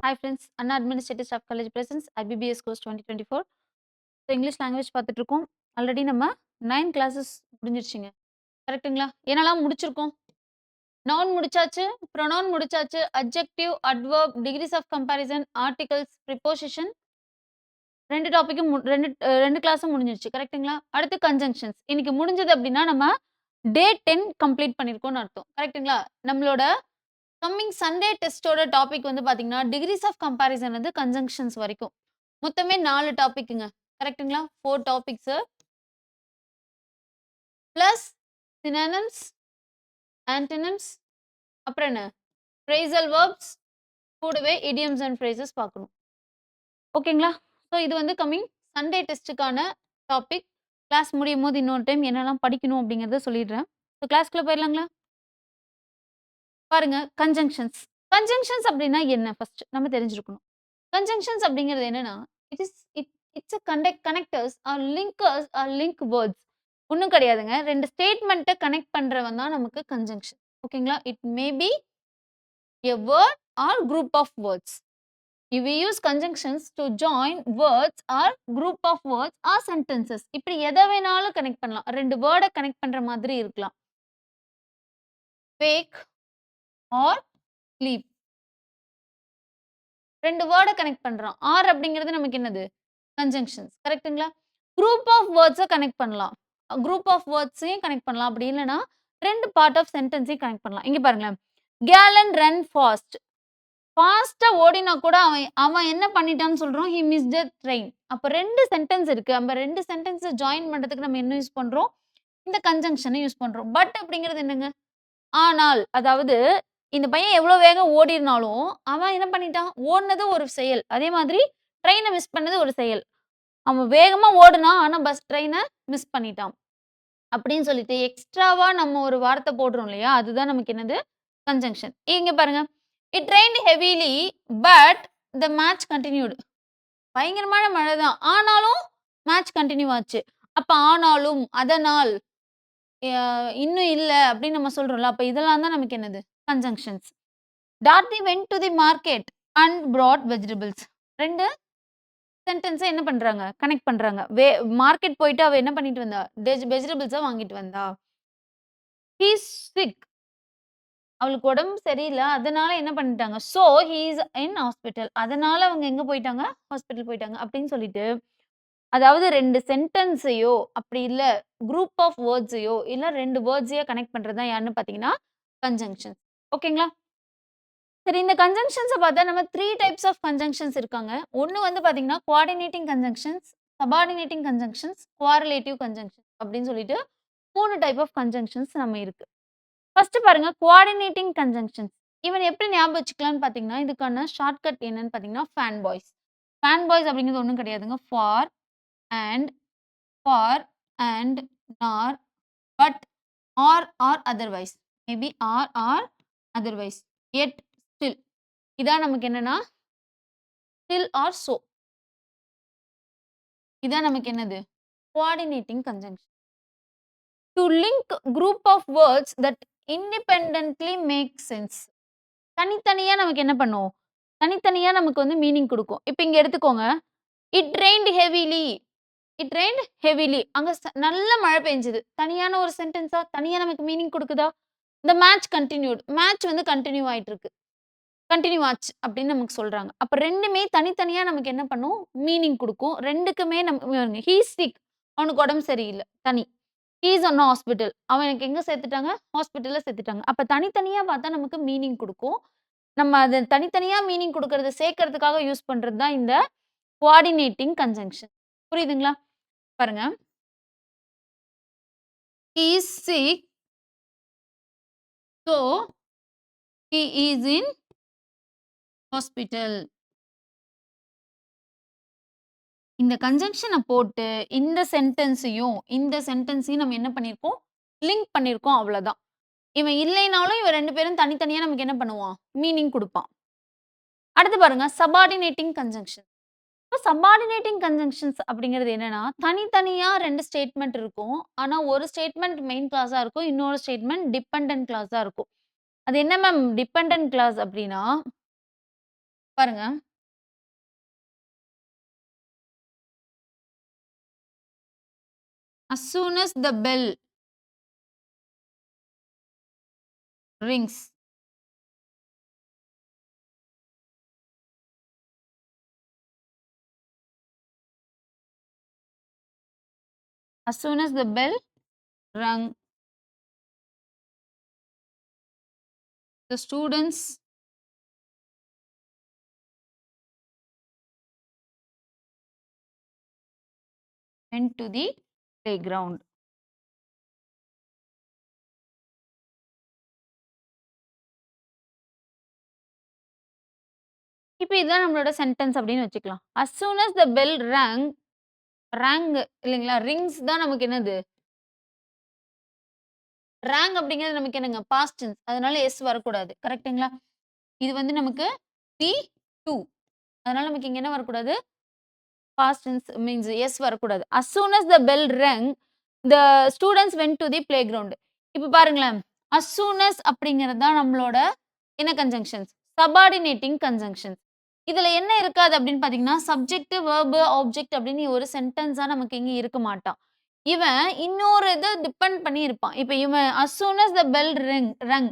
Hi friends, Anna Administrative Staff College presents IBBS course 2024. So English language பார்த்துட்டு இருக்கோம். Already நம்ம 9 classes முடிஞ்சிருச்சுங்க. கரெக்ட்டுங்களா? என்னெல்லாம் முடிச்சிருக்கோம்? noun முடிச்சாச்சு, pronoun முடிச்சாச்சு, adjective, adverb, degrees of comparison, articles, preposition 2 டாபிக்கும் 2 கிளாஸும் முடிஞ்சிருச்சு. கரெக்ட்டுங்களா? அடுத்து conjunctions. இன்னைக்கு முடிஞ்சது அப்படின்னா நம்ம டே 10 கம்ப்ளீட் பண்ணியிருக்கோம்னு அர்த்தம். கரெக்ட்டுங்களா? நம்மளோட கம்மிங் சண்டே டெஸ்ட்டோட டாபிக் வந்து பார்த்தீங்கன்னா, டிகிரீஸ் ஆஃப் கம்பேரிசன் வந்து கன்ஜங்ஷன்ஸ் வரைக்கும். மொத்தமே 4 டாபிக்குங்க. கரெக்ட்டுங்களா? 4 டாபிக்ஸு. பிளஸ் சினோனிம்ஸ், ஆன்டோனிம்ஸ், அப்புறம் என்ன? ஃப்ரேசல் வெர்ப்ஸ், கூடவே இடியம்ஸ் அண்ட் ஃப்ரேசஸ் பார்க்கணும். ஓகேங்களா? ஸோ இது வந்து கம்மிங் சண்டே டெஸ்ட்டுக்கான டாபிக். கிளாஸ் முடியும்போது இன்னொரு டைம் என்னெல்லாம் படிக்கணும் அப்படிங்கிறத சொல்லிடுறேன். ஸோ கிளாஸ்க்குள்ள போயிடலாங்களா? பாருங்க கன்ஜங்ஷன்ஸ். கன்ஜங்ஷன்ஸ் அப்படின்னா என்ன ஃபர்ஸ்ட் நம்ம தெரிஞ்சிருக்கணும். கன்ஜங்ஷன்ஸ் அப்படிங்கிறது என்னன்னா, it's connectors or linkers or link words. ஒண்ணும் கிடையாதுங்க. 2 ஸ்டேட்மெண்ட்ட கனெக்ட் பண்றவன் தான் நமக்கு கன்ஜங்ஷன். ஓகேங்களா? It may be a word or group of words. We use conjunctions to join words or group of words or sentences. இப்படி எதை வேணாலும் கனெக்ட் பண்ணலாம். 2 வேர்ட கனெக்ட் பண்ற மாதிரி இருக்கலாம். Fake or sleep. 2 வேர்ட கனெக்ட் பண்றோம். ஆர் அப்படிங்கிறது நமக்கு என்னது? கன்ஜங்ஷன்ஸ். கரெக்ட்டுங்களா? குரூப் ஆஃப் வேர்ட்ஸ கனெக்ட் பண்ணலாம். குரூப் ஆஃப் வேர்ட்ஸையும் கனெக்ட் பண்ணலாம். அப்படி இல்லன்னா 2 பார்ட் ஆஃப் சென்டென்ஸையும் கனெக்ட் பண்ணலாம். இங்க பாருங்களேன். கேலன் ரன் ஃபாஸ்ட். ஃபாஸ்ட்டா ஓடினா கூட அவன் அவன் என்ன பண்ணிட்டான்னு சொல்றோம்? He missed the train. அப்ப 2 சென்டென்ஸ் இருக்கு. அந்த 2 சென்டென்ஸ ஜாயின் பண்றதுக்கு நம்ம என்ன யூஸ் பண்றோம்? இந்த கன்ஜங்ஷன யூஸ் பண்றோம். பட் அப்படிங்கிறது என்னங்க? ஆனால், அதாவது இந்த பையன் எவ்வளோ வேகம் ஓடினாலும், அவன் என்ன பண்ணிட்டான்? ஓடுனது ஒரு செயல். அதே மாதிரி ட்ரெயின மிஸ் பண்ணது ஒரு செயல். அவன் வேகமா ஓடுனான். ஆனா ட்ரெயின மிஸ் பண்ணிட்டான். அப்படின்னு சொல்லிட்டு எக்ஸ்ட்ராவா நம்ம ஒரு வார்த்தை போடுறோம் இல்லையா? அதுதான் நமக்கு என்னது? கன்ஜங்ஷன். இங்க பாருங்க. It rained heavily but the match continued. பயங்கரமான மழை தான். ஆனாலும் மேட்ச் கன்டின்யூ ஆச்சு. அப்ப ஆனாலும், அதனால், இன்னும் இல்ல அப்படின்னு நம்ம சொல்றோம்ல. அப்ப இதெல்லாம் தான் நமக்கு என்னது? Conjunctions. Darthi went to the market and broad vegetables. 2 sentence என்ன பண்றாங்க? கனெக்ட் பண்றாங்க. மார்க்கெட் போயிட்டு அவ என்ன பண்ணிட்டு வந்தா? வெஜிடபிள்ஸ வாங்கிட்டு வந்தா. He is sick. அவளுக்கு உடம்பு சரியில்ல. அதனால என்ன பண்ணிட்டாங்க? So he is in hospital. அதனால அவங்க எங்க போயிட்டாங்க? ஹாஸ்பிட்டல் போயிட்டாங்க. அப்படின்னு சொல்லிட்டு, அதாவது 2 சென்டென்ஸையோ, அப்படி இல்ல குரூப் ஆஃப் வேர்ட்ஸையோ, இல்ல 2 வேர்ட்ஸையோ கனெக்ட் பண்றது தான் யாருன்னு பார்த்தீங்கன்னா, கன்ஜங்ஷன். ஓகேங்களா? சரி, இந்த கன்ஜங்ஷன்ஸ பார்த்தா நம்ம 3 டைப்ஸ் ஆஃப் கன்ஜங்ஷன்ஸ் இருக்காங்க. ஒண்ணு வந்து பார்த்தீங்கன்னா, coordinating conjunctions, subordinating conjunctions, correlative conjunctions அப்படின்னு சொல்லிட்டு 3 டைப் ஆஃப் கன்ஜங்ஷன்ஸ் நம்ம இருக்கு. ஃபர்ஸ்ட் பாருங்க கோஆர்டினேட்டிங் கன்ஜங்ஷன்ஸ். இவன் எப்படி ஞாபகம் வச்சுக்கலாம்னு பார்த்தீங்கன்னா, இதுக்கான ஷார்ட்கட் என்னன்னு பார்த்தீங்கன்னா, ஃபேன் பாய்ஸ். ஃபேன் பாய்ஸ் அப்படிங்கிறது ஒண்ணும் கிடையாதுங்க. And, for, and, nor, but, or otherwise. Maybe or otherwise. Yet, still. இதான் நமக்கு என்னன்னா, ஸ்டில் ஆர் சோ. இதான் நமக்கு என்னது? Coordinating conjunction. To link group of words that independently make sense. தனித்தனியா நமக்கு என்ன பண்ணும்? தனித்தனியா நமக்கு வந்து மீனிங் குடுக்கும். இப்ப இங்க எடுத்துக்கோங்க. It rained heavily. It rained heavily. அங்க நல்ல மழை பெஞ்சது. தனியான ஒரு சென்டென்ஸா? தனியா நமக்கு meaning குடுக்குதா? The match continued. Match வந்து கன்டின்யூ ஆயிட்டு இருக்கு. கன்டின்யூ ஆச்சு அப்படின்னு நமக்கு சொல்றாங்க. அப்ப 2மே தனித்தனியா நமக்கு என்ன பண்ணும்? மீனிங் குடுக்கும். 2க்குமே ஹி இஸ் சிக். அவனுக்கு உடம்பு சரியில்ல. தனி. He is in hospital. அவனுக்கு எங்க சேர்த்துட்டாங்க? ஹாஸ்பிட்டல்ல சேர்த்துட்டாங்க. அப்ப தனித்தனியா பார்த்தா நமக்கு மீனிங் குடுக்கும். நம்ம அத தனித்தனியா மீனிங் குடுக்கறத சேர்க்கறதுக்காக யூஸ் பண்றது தான் இந்த கோஆர்டினேட்டிங் கன்ஜங்ஷன். புரியுதுங்களா? பாருங்க. He is sick. So he is in hospital. இந்த கன்ஜங்ஷன போட்டு இந்த சென்டென்ஸையும் நம்ம என்ன பண்ணியிருக்கோம்? லிங்க் பண்ணியிருக்கோம் அவ்வளதான். இவன் இல்லைனாலும் இவன் 2 பேரும் தனித்தனியா நமக்கு என்ன பண்ணுவான்? மீனிங் குடுப்பான். அடுத்து பாருங்க சபார்டினேட்டிங் கன்ஜங்ஷன். இப்போ சபார்டினேட்டிங் கன்ஜங்ஷன்ஸ் அப்படிங்கிறது என்னன்னா, தனித்தனியா 2 ஸ்டேட்மெண்ட் இருக்கும். ஆனா ஒரு ஸ்டேட்மெண்ட் மெயின் கிளாஸா இருக்கும். இன்னொரு ஸ்டேட்மெண்ட் டிபெண்டன்ட் கிளாஸா இருக்கும். அது என்ன மேம் டிபெண்டன்ட் கிளாஸ் அப்படின்னா, பாருங்க. As soon as the bell rings. As soon as the bell rang, the students went to the playground. இப்ப இதுதான் நம்மளோட சென்டென்ஸ் அப்படின்னு வச்சுக்கலாம். As soon as the bell rang இல்லைங்களா? ரிங்ஸ் தான் நமக்கு என்னது? ராங் அப்படிங்கிறது நமக்கு என்னங்க? Past tense. அதனால எஸ் வரக்கூடாது. கரெக்ட்டுங்களா? இது வந்து நமக்கு P2. அதனால நமக்கு இங்க என்ன வரக்கூடாது? பாஸ்ட் டென்ஸ் மீன்ஸ் எஸ் வரக்கூடாது. As soon as the bell rang, the students went to the playground. இப்ப பாருங்களேன். As soon as அப்படிங்கிறது தான் நம்மளோட என்ன கன்ஜங்ஷன்ஸ்? Subordinating conjunctions. இதுல என்ன இருக்காது அப்படின்னு பார்த்தீங்கன்னா, சப்ஜெக்ட், வெர்ப், ஆப்ஜெக்ட் அப்படின்னு ஒரு சென்டென்ஸா நமக்கு இங்க இருக்க மாட்டான். இவன் இன்னொரு இத டிபெண்ட் பண்ணி இருப்பான். இப்ப இவன் as soon as the bell rang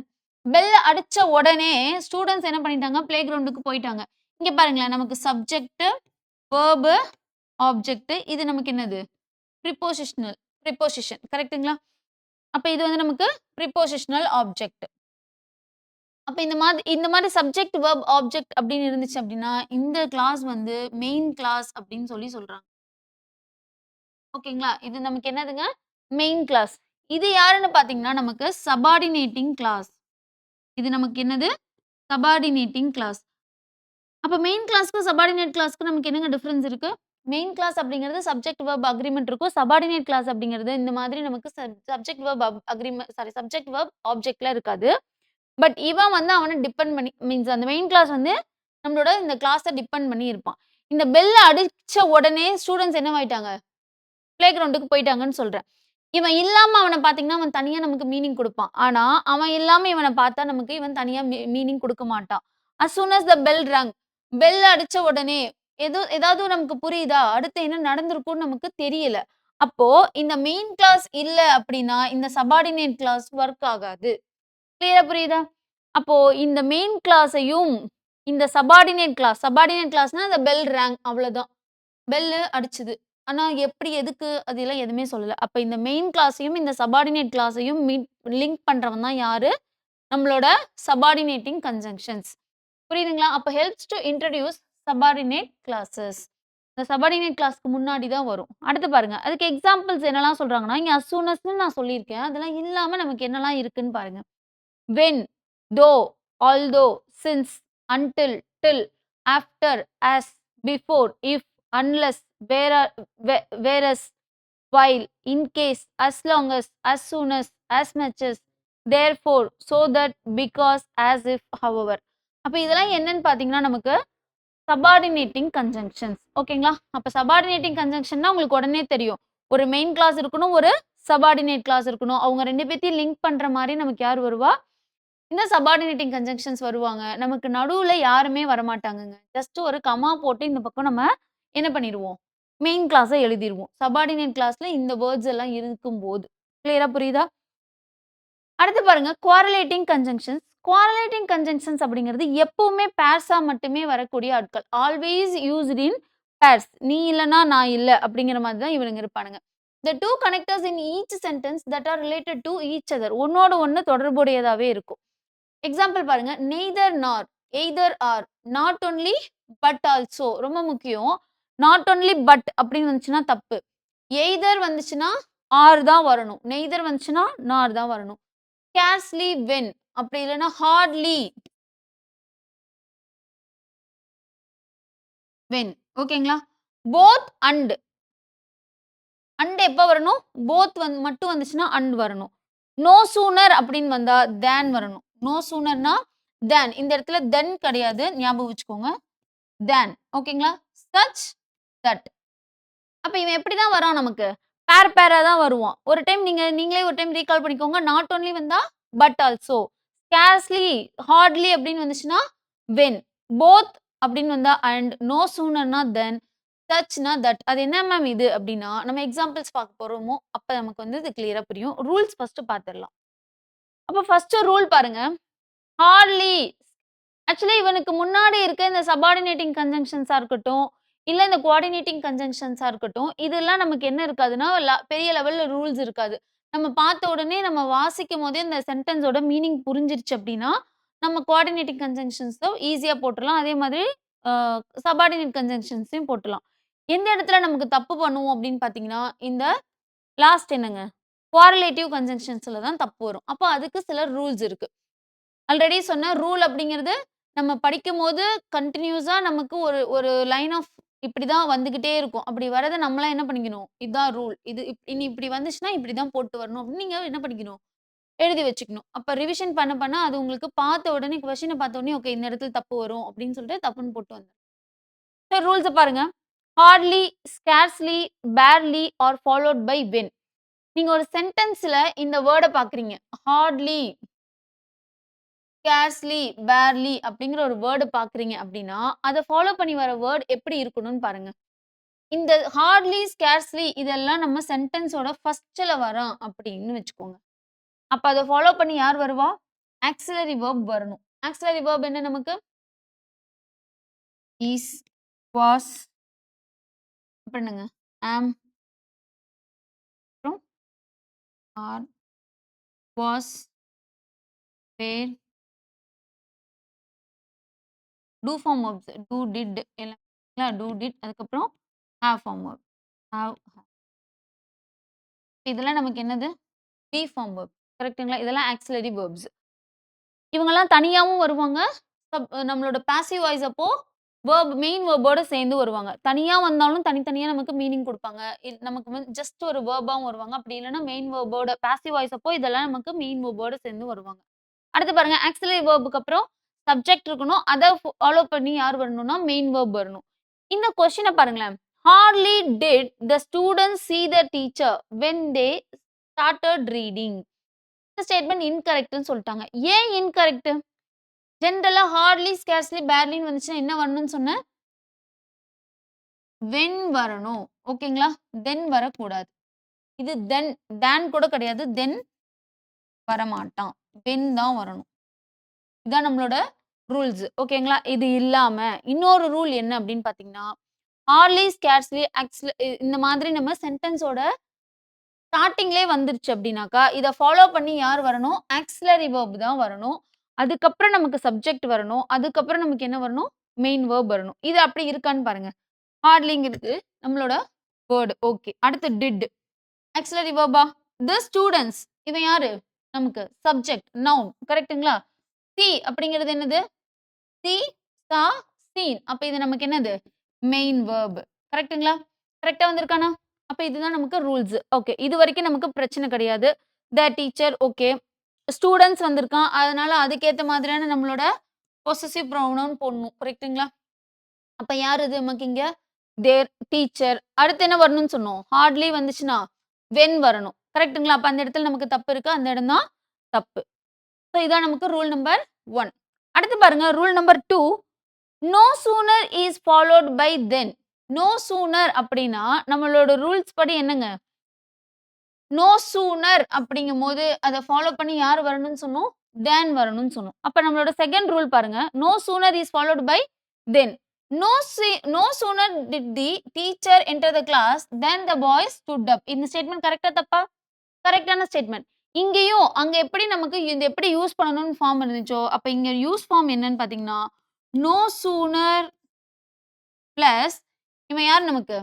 bell அடிச்ச உடனே ஸ்டூடண்ட்ஸ் என்ன பண்ணிட்டாங்க? பிளே கிரவுண்டுக்கு போயிட்டாங்க. இங்க பாருங்களேன், நமக்கு சப்ஜெக்ட், வெர்ப், ஆப்ஜெக்ட் இது நமக்கு என்னது? ப்ரிபோசிஷன் கரெக்ட்டுங்களா? அப்ப இது வந்து நமக்கு ப்ரிபோசிஷனல் ஆப்ஜெக்ட். அப்ப இந்த மாதிரி சப்ஜெக்ட், வெர்ப், ஆப்ஜெக்ட் அப்படின்னு இருந்துச்சு அப்படின்னா, இந்த கிளாஸ் வந்து மெயின் கிளாஸ் அப்படின்னு சொல்றாங்க. ஓகேங்களா? இது நமக்கு என்னதுங்க? Main clause. இது யாருன்னு பார்த்தீங்கன்னா, நமக்கு சப்பார்டினேட்டிங் கிளாஸ். இது நமக்கு என்னது? Subordinating clause. அப்ப மெயின் கிளாஸ்க்கும், சப்பார்டினேட் கிளாஸ்க்கும் நமக்கு என்னங்க டிஃபரன்ஸ் இருக்கு? மெயின் கிளாஸ் அப்படிங்கிறது சப்ஜெக்ட், வெர்ப், அக்ரீமெண்ட் இருக்கும். சப்பார்டினேட் கிளாஸ் அப்படிங்கிறது இந்த மாதிரி நமக்கு சப்ஜெக்ட், வெர்ப், சப்ஜெக்ட், வெர்ப், ஆப்ஜெக்ட்லாம் இருக்காது. பட் இவன் வந்து அவன டிபெண்ட் பண்ணி மீன்ஸ் அந்த மெயின் கிளாஸ் வந்து நம்மளோட இந்த கிளாஸ டிபெண்ட் பண்ணி இருப்பான். இந்த பெல் அடிச்ச உடனே ஸ்டூடண்ட்ஸ் என்னவாயிட்டாங்க? பிளே கிரவுண்டுக்கு போயிட்டாங்கன்னு சொல்றேன். இவன் இல்லாம அவன பார்த்தீங்கன்னா, அவன் தனியா நமக்கு மீனிங் குடுப்பான். ஆனா, அவன் இல்லாம இவன பார்த்தா நமக்கு இவன் தனியா மீனிங் குடுக்க மாட்டான். as soon as the bell rang bell அடிச்ச உடனே ஏதாவது நமக்கு புரியுதா? அடுத்து என்ன நடந்திருக்கும்னு நமக்கு தெரியல. அப்போ இந்த மெயின் கிளாஸ் இல்ல அப்படின்னா, இந்த சப்பார்டினேட் கிளாஸ் வொர்க் ஆகாது. கிளியரா புரியுதா? அப்போ இந்த மெயின் கிளாஸையும், இந்த சப்பார்டினேட் கிளாஸ்னா அந்த பெல் ரேங் அவ்வளோதான். பெல்லு அடிச்சுது. ஆனா எப்படி, எதுக்கு அதெல்லாம் எதுவுமே சொல்லல. அப்ப இந்த மெயின் கிளாஸையும், இந்த சப்பார்டினேட் கிளாஸையும் லிங்க் பண்றவன் தான் யாரு? நம்மளோட சப்பார்டினேட்டிங் கன்ஜங்ஷன்ஸ். புரியுதுங்களா? அப்ப helps to introduce subordinate clauses. இந்த சப்பார்டினேட் கிளாஸ்க்கு முன்னாடி தான் வரும். அடுத்து பாருங்க. அதுக்கு எக்ஸாம்பிள்ஸ் என்னலாம் சொல்றாங்கன்னா, இங்க அஸ் சூன் அஸ்ன்னு நான் சொல்லியிருக்கேன். அதெல்லாம் இல்லாம நமக்கு என்னலாம் இருக்குன்னு பாருங்க. when, though, although, since, until, till, after, as, before, if, unless, whereas, while, in case, as long as soon as much as, therefore, so that, because, as if, however. அப்ப இதெல்லாம் என்னன்னு பார்த்தீங்கன்னா, நமக்கு சப்பார்டினேட்டிங் கன்ஜங்ஷன்ஸ். ஓகேங்களா? அப்ப subordinating கன்ஜங்ஷன்னா உங்களுக்கு உடனே தெரியும். ஒரு மெயின் கிளாஸ் இருக்கணும், ஒரு சப்பார்டினேட் கிளாஸ் இருக்கணும். அவங்க 2 பேத்தையும் லிங்க் பண்ற மாரி நமக்கு யார் வருவா? இந்த சப்பார்டினேட்டிங் கன்ஜங்ஷன்ஸ் வருவாங்க. நமக்கு நடுவுல யாருமே வரமாட்டாங்கங்க. ஜஸ்ட் ஒரு கமா போட்டு இந்த பக்கம் நம்ம என்ன பண்ணிருவோம்? மெயின் கிளாஸ எழுதிருவோம். சப்பார்டினேட் கிளாஸ்ல இந்த வேர்ட்ஸ் எல்லாம் இருக்கும்போது. கிளியரா புரியுதா? அடுத்து பாருங்க குவாரலேட்டிங் கன்ஜங்ஷன்ஸ். குவாரலேட்டிங் கன்ஜங்ஷன்ஸ் அப்படிங்கிறது எப்பவுமே பேர்ஸா மட்டுமே வரக்கூடிய ஆட்கள். Always used in purse. நீ இல்லன்னா நான் இல்ல அப்படிங்கிற மாதிரி தான் இவனுங்க இருப்பானுங்க. The two connectors in each sentence that are related to each other. ஒண்ணோட ஒண்ணு தொடர்புடையதாவே இருக்கும். எக்ஸாம்பிள் பாருங்க. நெய்தர் நார், either R, not only but also. ரொம்ப முக்கியம். நாட் ஒன்லி பட் அப்படின்னு வந்துச்சுன்னா தப்பு. எய்தர் வந்துச்சுன்னா ஆர் தான் வரணும். நெய்தர் வந்துச்சுன்னா நார் தான் வரணும். ஸ்கேர்ஸ்லி வென் அப்படி இல்லைன்னா ஹார்ட்லி வென். ஓகேங்களா? Both and. அண்ட் எப்ப வரணும்? போத் மட்டும் வந்துச்சுன்னா அண்ட் வரணும். நோ சூனர் அப்படின்னு வந்தா தேன் வரணும். நோ சூனர்னா தேன். இந்த இடத்துல தென் கிடையாது. ஞாபகம் வச்சுக்கோங்க. தேன். ஓகேங்களா? Such, that. அப்ப இவன் எப்படி தான் வரான் நமக்கு? பேரா தான் வருவான். ஒரு டைம் நீங்களே ஒரு டைம் ரீகால் பண்ணிக்கோங்க. நாட் ஒன்லி வந்தா பட் ஆல்சோ. ஸ்கேர்ஸ்லி, ஹார்ட்லி அப்படின்னு வந்துச்சுன்னா வென். போத் அப்படின்னு வந்தா அண்ட், நோ சூனர்னா தென், சச்னா தட். அது என்ன மேம் இது அப்படின்னா, நம்ம எக்ஸாம்பிள்ஸ் பார்க்க போறோமோ, அப்ப நமக்கு வந்து இது கிளியரா புரியும். ரூல்ஸ் ஃபர்ஸ்ட் பார்த்துடலாம். அப்ப ஃபர்ஸ்ட் ரூல் பாருங்க. ஹார்ட்லி ஆக்சுவலி இவனுக்கு முன்னாடி இருக்க இந்த சப்பார்டினேட்டிங் கன்ஜங்ஷன்ஸா இருக்கட்டும், இல்ல இந்த கோஆர்டினேட்டிங் கன்ஜங்ஷன்ஸா இருக்கட்டும், இதெல்லாம் நமக்கு என்ன இருக்காதுன்னா, பெரிய லெவல்ல ரூல்ஸ் இருக்காது. நம்ம பார்த்த உடனே நம்ம வாசிக்கும்போதே இந்த சென்டென்ஸோட மீனிங் புரிஞ்சிருச்சு அப்டின்னா, நம்ம கோஆர்டினேட்டிங் கன்ஜங்ஷன்ஸ ஈஸியா போட்டுறலாம். அதே மாதிரி அ சப்பார்டினேட் கன்ஜங்ஷன்ஸையும் போட்டுறலாம். எந்த இடத்துல நமக்கு தப்பு பண்ணுவோம் அப்டின்னு பார்த்தீங்கன்னா, இந்த லாஸ்ட் என்னங்க? கோரிலேட்டிவ் கன்ஜங்ஷன்ஸ்ல தான் தப்பு வரும். அப்ப அதுக்கு சில ரூல்ஸ் இருக்கு. ஆல்ரெடி சொன்ன ரூல் அப்படிங்கிறது, நம்ம படிக்கும்போது கன்டினியூஸா நமக்கு ஒரு ஒரு லைன் ஆஃப் இப்படிதான் வந்துகிட்டே இருக்கும். அப்படி வரத நம்மளா என்ன பண்ணிக்கணும்? இதான் ரூல். இது இனி இப்படி வந்துச்சுன்னா இப்படிதான் போட்டு வரணும் அப்படின்னு நீங்க என்ன பண்ணிக்கணும்? எழுதி வச்சுக்கணும். அப்ப ரிவிஷன் பண்ண பண்ண அது உங்களுக்கு பார்த்த உடனே கொஸ்டின பார்த்த உடனே, ஓகே இந்த இடத்துல தப்பு வரும் அப்படின்னு சொல்லிட்டு தப்புன்னு போட்டு வந்துரும். சரி ரூல்ஸ பாருங்க. Hardly, scarcely, barely are followed by when. நீங்க ஒரு சென்டென்ஸ்ல இந்த வேர்ட பார்க்குறீங்க. ஹார்ட்லி, ஸ்கேர்ஸ்லி, பேர்லி அப்படிங்கிற ஒரு வேர்ட் பார்க்குறீங்க அப்படின்னா, அத ஃபாலோ பண்ணி வர வேர்ட் எப்படி இருக்கணும்னு பாருங்க. இந்த ஹார்ட்லி, ஸ்கேர்ஸ்லி இதெல்லாம் நம்ம சென்டென்ஸோட ஃபர்ஸ்ட்ல வரோம் அப்படின்னு வச்சுக்கோங்க. அப்ப அத ஃபாலோ பண்ணி யார் வருவா? ஆக்ஸிலரி வெர்ப் வரணும். ஆக்ஸிலரி வெர்ப் என்ன நமக்கு? இஸ், வாஸ், அப்புறம் என்னங்க? ஆம், அப்புறம் are, was, were, do form verbs. Do, did எல்லாம் டூ, டிட் அதுக்கப்புறம் ஹேவ் ஃபார்ம் வெர்ப். ஹேவ், இதெல்லாம் நமக்கு என்னது? Be form verb. கரெக்ட்டுங்களா? இதெல்லாம் ஆக்ஸிலரி வெர்ப்ஸ். இவங்கலாம் தனியாவும் வருவாங்க. நம்மளோட பாசிவ் வாய்ஸ் அப்போ மெயின் வெர்போட சேர்ந்து வருவாங்க. தனியா வந்தாலும் தனித்தனியா நமக்கு மீனிங் குடுப்பாங்க. நமக்கு வந்து ஜஸ்ட் ஒரு வெர்பாவும் வருவாங்க. அப்படி இல்லன்னா மெயின் வெர்போட பாசிவ் வாய்ஸ் அப்போ இதெல்லாம் நமக்கு மெயின் வெர்போட சேர்ந்து வருவாங்க. அடுத்து பாருங்க ஆக்ஸிலரி வெர்ப்க்கு அப்புறம் சப்ஜெக்ட் இருக்கணும். அத ஃபாலோ பண்ணி யார் வரணும்னா மெயின் வெர்ப் வரணும். இந்த கொஸ்டின பாருங்களேன். Hardly did the students see the teacher when they started reading. இந்த ஸ்டேட்மெண்ட் இன்கரெக்ட்ன்னு சொல்ட்டாங்க. ஏன் இன்கரெக்ட்? ஜெனரலா ஹார்ட்லி, ஸ்கேர்ஸ்லி, பேர்லின்னு வந்துச்சுன்னா என்ன வரணும்னு சொன்னேன்? வென் வரணும். ஓகேங்களா? தென் வரக்கூடாது. இது தென், தேன் கூட கிடையாது. தென் வரமாட்டான். வென் தான் வரணும். இதான் நம்மளோட ரூல்ஸ். ஓகேங்களா? இது இல்லாம இன்னொரு ரூல் என்ன அப்படின்னு பார்த்தீங்கன்னா, ஹார்ட்லி, ஸ்கேர்ஸ்லி, இந்த மாதிரி நம்ம சென்டென்ஸோட ஸ்டார்ட்டிங்லயே வந்துருச்சு அப்படின்னாக்கா, இத ஃபாலோ பண்ணி யார் வரணும்? ஆக்ஸிலரி வெர்ப் தான் வரணும். அதுக்கப்புறம் நமக்கு சப்ஜெக்ட் வரணும். அதுக்கப்புறம் நமக்கு என்ன வரணும்? மெயின் வெர்ப் வரணும். இது அப்படி இருக்கான்னு பாருங்க. ஹார்ட்லிங்கிறது நம்மளோட வேர்ட். ஓகே. அடுத்து டிட். ஆக்ஸிலரி வெர்பா? The students. இவன் யாரு? நமக்கு சப்ஜெக்ட், நவுன். கரெக்ட்டுங்களா? சி அப்படிங்கிறது என்னது? சி, சா, சீன். அப்ப இது நமக்கு என்னது? Main verb. கரெக்ட்டுங்களா? கரெக்ட்டா வந்திருக்கானா? அப்ப இதுதான் நமக்கு ரூல்ஸ். ஓகே. இதுவரைக்கும் நமக்கு பிரச்சனை கிடையாது. The teacher okay. ஸ்டூடண்ட்ஸ் வந்திருக்கான். அதனால அதுக்கேத்த மாதிரியான நம்மளோட பொசெசிவ் ப்ரொனவுன் போடணும். கரெக்ட்டுங்களா? அப்ப யார் இது நமக்கு இங்க? தேர், டீச்சர். அடுத்து என்ன வரணும்னு சொன்னோம்? ஹார்ட்லி வந்துச்சுன்னா, வென் வரணும். கரெக்ட்டுங்களா? அப்ப அந்த இடத்துல நமக்கு தப்பு இருக்கு. அந்த இடம் தான் தப்பு. ஸோ இதான் நமக்கு ரூல் நம்பர் 1. அடுத்து பாருங்க rule number 2. No sooner is followed by then. No sooner அப்படின்னா நம்மளோட ரூல்ஸ் படி என்னங்க? நோ சூனர் அப்படிங்கும்போது அத ஃபாலோ பண்ணி யார் வரணும்னு சொன்னோம்? தேன் வரணும்னு சொன்னோம். அப்ப நம்மளோட செகண்ட் ரூல் பாருங்க. No sooner is followed by then. No sooner did the teacher enter the class then the boys stood up. இந்த ஸ்டேட்மெண்ட் கரெக்ட்டா தப்பா? கரெக்ட்டான ஸ்டேட்மெண்ட். இங்கேயும் அங்க எப்படி நமக்கு இது எப்படி யூஸ் பண்ணணும்னு ஃபார்ம் இருந்துச்சோ, அப்ப இங்க யூஸ் ஃபார்ம் என்னன்னு பார்த்தீங்கன்னா, நோ சூனர் பிளஸ் இவன் யார் நமக்கு?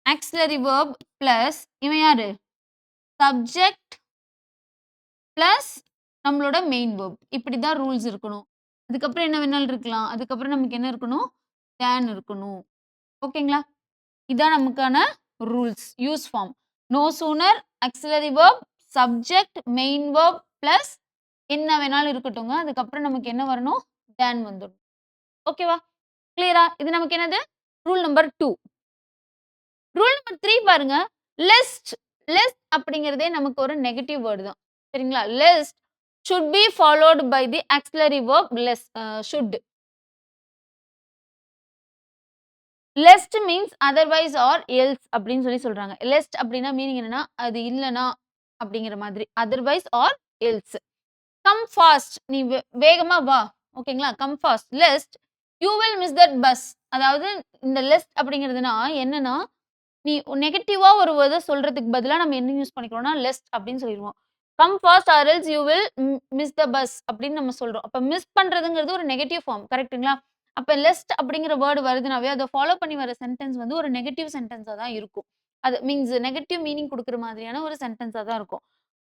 ஆக்ஸிலரி வெர்ப் பிளஸ் இவன் யாரு? சப்ஜெக்ட் பிளஸ் நம்மளோட மெயின் வெர்ப். இப்படி தான் ரூல்ஸ் இருக்கணும். அதுக்கப்புறம் என்ன வேணாலும் இருக்கலாம். அதுக்கப்புறம் நமக்கு என்ன இருக்கணும்? தேன் இருக்கணும். ஓகேங்களா? இதான் நமக்கான rules. Use form. No sooner, auxiliary verb, subject, main verb plus என்ன வேணாலும் இருக்கட்டுங்க. அதுக்கப்புறம் நமக்கு என்ன வரணும்? தேன் வந்துரும். ஓகேவா? கிளியரா? இது நமக்கு என்னது? Rule number 2. ரூல் நம்பர் 3 பாருங்க. லெஸ்ட். லெஸ்ட் அப்படிங்கிறதே நமக்கு ஒரு நெகட்டிவ் வேர்ட் தான். சரிங்களா? Lest should be followed by the auxiliary verb should. Lest means otherwise or else அப்படின்னு சொல்றாங்க. லெஸ்ட் அப்படின்னா மீனிங் என்னன்னா, அது இல்லன்னா அப்படிங்கிற மாதிரி. Otherwise or else. Come fast நீ வேகமா வா. ஓகேங்களா? Come fast. Lest you will miss that bus. அதாவது இந்த லெஸ்ட் அப்படிங்கிறதுனா என்னன்னா, நீ நெகட்டிவா ஒரு வேர்ட சொல்றதுக்கு பதிலா நம்ம என்ன யூஸ் பண்ணிக்கிறோம்னா, லெஸ்ட் அப்படின்னு சொல்லிருவோம். Come fast or else you will miss the bus அப்படின்னு நம்ம சொல்றோம். அப்ப மிஸ் பண்றதுங்கிறது ஒரு நெகட்டிவ் ஃபார்ம். கரெக்ட்டுங்களா? அப்ப லெஸ்ட் அப்படிங்கிற வேர்ட் வருதுனாவே, அத ஃபாலோ பண்ணி வர சென்டென்ஸ் வந்து ஒரு நெகட்டிவ் சென்டென்ஸா தான் இருக்கும். அது மீன்ஸ் நெகட்டிவ் மீனிங் குடுக்குற மாதிரியான ஒரு சென்டென்ஸா தான் இருக்கும்.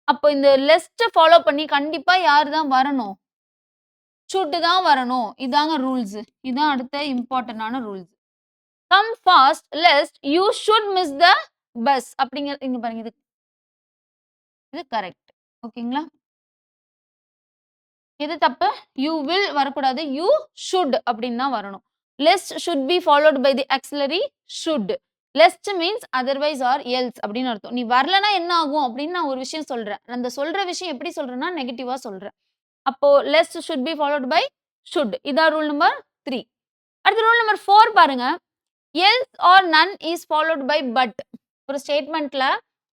அப்போ இந்த லெஸ்ட்ட ஃபாலோ பண்ணி கண்டிப்பா யாரு தான் வரணும்? ஷுட் தான் வரணும். இதாங்க ரூல்ஸ். இதான் அடுத்த இம்பார்ட்டன்டான rules. Come fast lest you should miss the bus அப்படிங்கிற இங்க பாருங்க இது இது கரெக்ட். ஓகேங்களா? எது தப்பு? யூ வில் வரக்கூடாது. யூ ஷுட் அப்படின்னு தான் வரணும். Lest should be followed by the auxiliary should. Lest means otherwise or else அப்படின்னு அர்த்தம். நீ வரலனா என்ன ஆகும் அப்படின்னு நான் ஒரு விஷயம் சொல்றேன். அந்த சொல்ற விஷயம் எப்படி சொல்றேன்னா நெகட்டிவா சொல்றேன். அப்போ lest should be followed by should. இதான் ரூல் நம்பர் 3. அடுத்து ரூல் நம்பர் 4 பாருங்க. Else or none is followed by but. ஒரு ஸ்டேட்மெண்ட்ல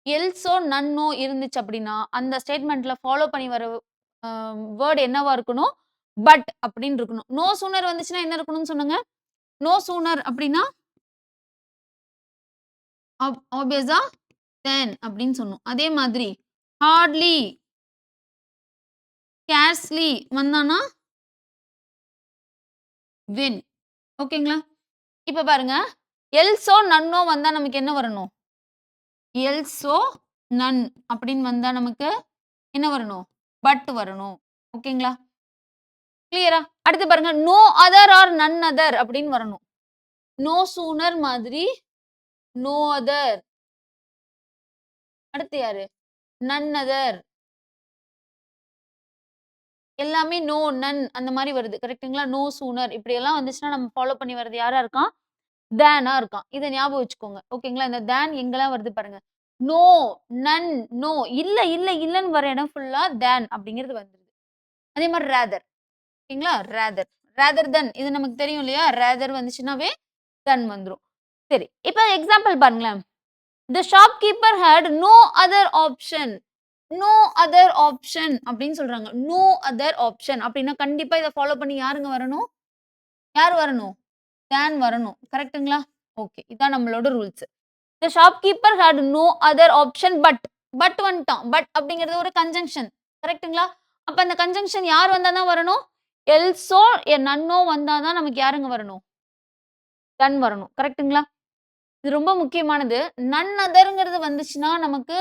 எல்ஸோ நன்னோ இருந்துச்சு அப்படின்னா, அந்த ஸ்டேட்மெண்ட்ல ஃபாலோ பண்ணி வர வேர்ட் என்னவா இருக்கணும்? பட் அப்படின்னு இருக்கணும். நோ சூனர் வந்துச்சுன்னா என்ன இருக்கணும்னு சொன்னேங்க? நோ சூனர் அப்படின்னா ஆப்வியஸா தென் அப்படின்னு சொன்னோம். அதே மாதிரி ஹார்ட்லி, ஸ்கேர்ஸ்லி வந்தானா வென். ஓகேங்களா? இப்ப பாருங்க. எல்ஸோ நன்னோ வந்தா நமக்கு என்ன வரணும்? எல்ஸோ நன் அப்படின்னு வந்தா நமக்கு என்ன வரணும்? பட் வரணும். ஓகேங்களா? கிளியரா? அடுத்து பாருங்க. No other or none other அப்படின்னு வரணும். நோ சூனர் மாதிரி நோ அதர். அடுத்து யாரு? நன் அதர். எல்லாமே நோ, நன் அந்த மாரி வருது. கரெக்ட்டுங்களா? நோ சூனர் இப்படியெல்லாம் வந்துச்சுன்னா நம்ம ஃபாலோ பண்ணி வர்றது யாரா இருக்கான்? தேனா இருக்கான். இத ஞாபகம் வச்சுக்கோங்க. ஓகேங்களா? இந்த தேன் எங்கெல்லாம் வருது பாருங்க. நோ, நன், நோ. இல்ல, இல்ல, இல்லன்னு வர இடம் ஃபுல்லா தேன் அப்படிங்கிறது வந்துருது. அதே மாரி ராதர். ஓகேங்களா? ராதர். ராதர் தென் இது நமக்கு தெரியும் இல்லையா? ராதர் வந்துச்சுன்னாவே தென் வந்துரும். சரி. இப்ப எக்ஸாம்பிள் பாருங்களேன். The shopkeeper had no other option. No other option அப்படின்னு சொல்றாங்க. நோ அதர் ஆப்ஷன் அப்படின்னா கண்டிப்பா இத ஃபாலோ பண்ணி யாருங்க வரணும்? யார் வரணும்? தேன் வரணும். கரெக்ட்டுங்களா? ஓகே. இதான் நம்மளோட rules. The shopkeeper had no other option but. But வந்துட்டான். பட் அப்படிங்கிறது ஒரு கன்ஜங்ஷன். கரெக்ட்டுங்களா? அப்ப அந்த கன்ஜங்ஷன் யார் வந்தா தான் வரணும்? எல்சோ, நன்னோ வந்தா தான் நமக்கு யாருங்க வரணும்? தன் வரணும். கரெக்ட்டுங்களா? இது ரொம்ப முக்கியமானது. நன் அதர்ங்கிறது வந்துச்சுன்னா நமக்கு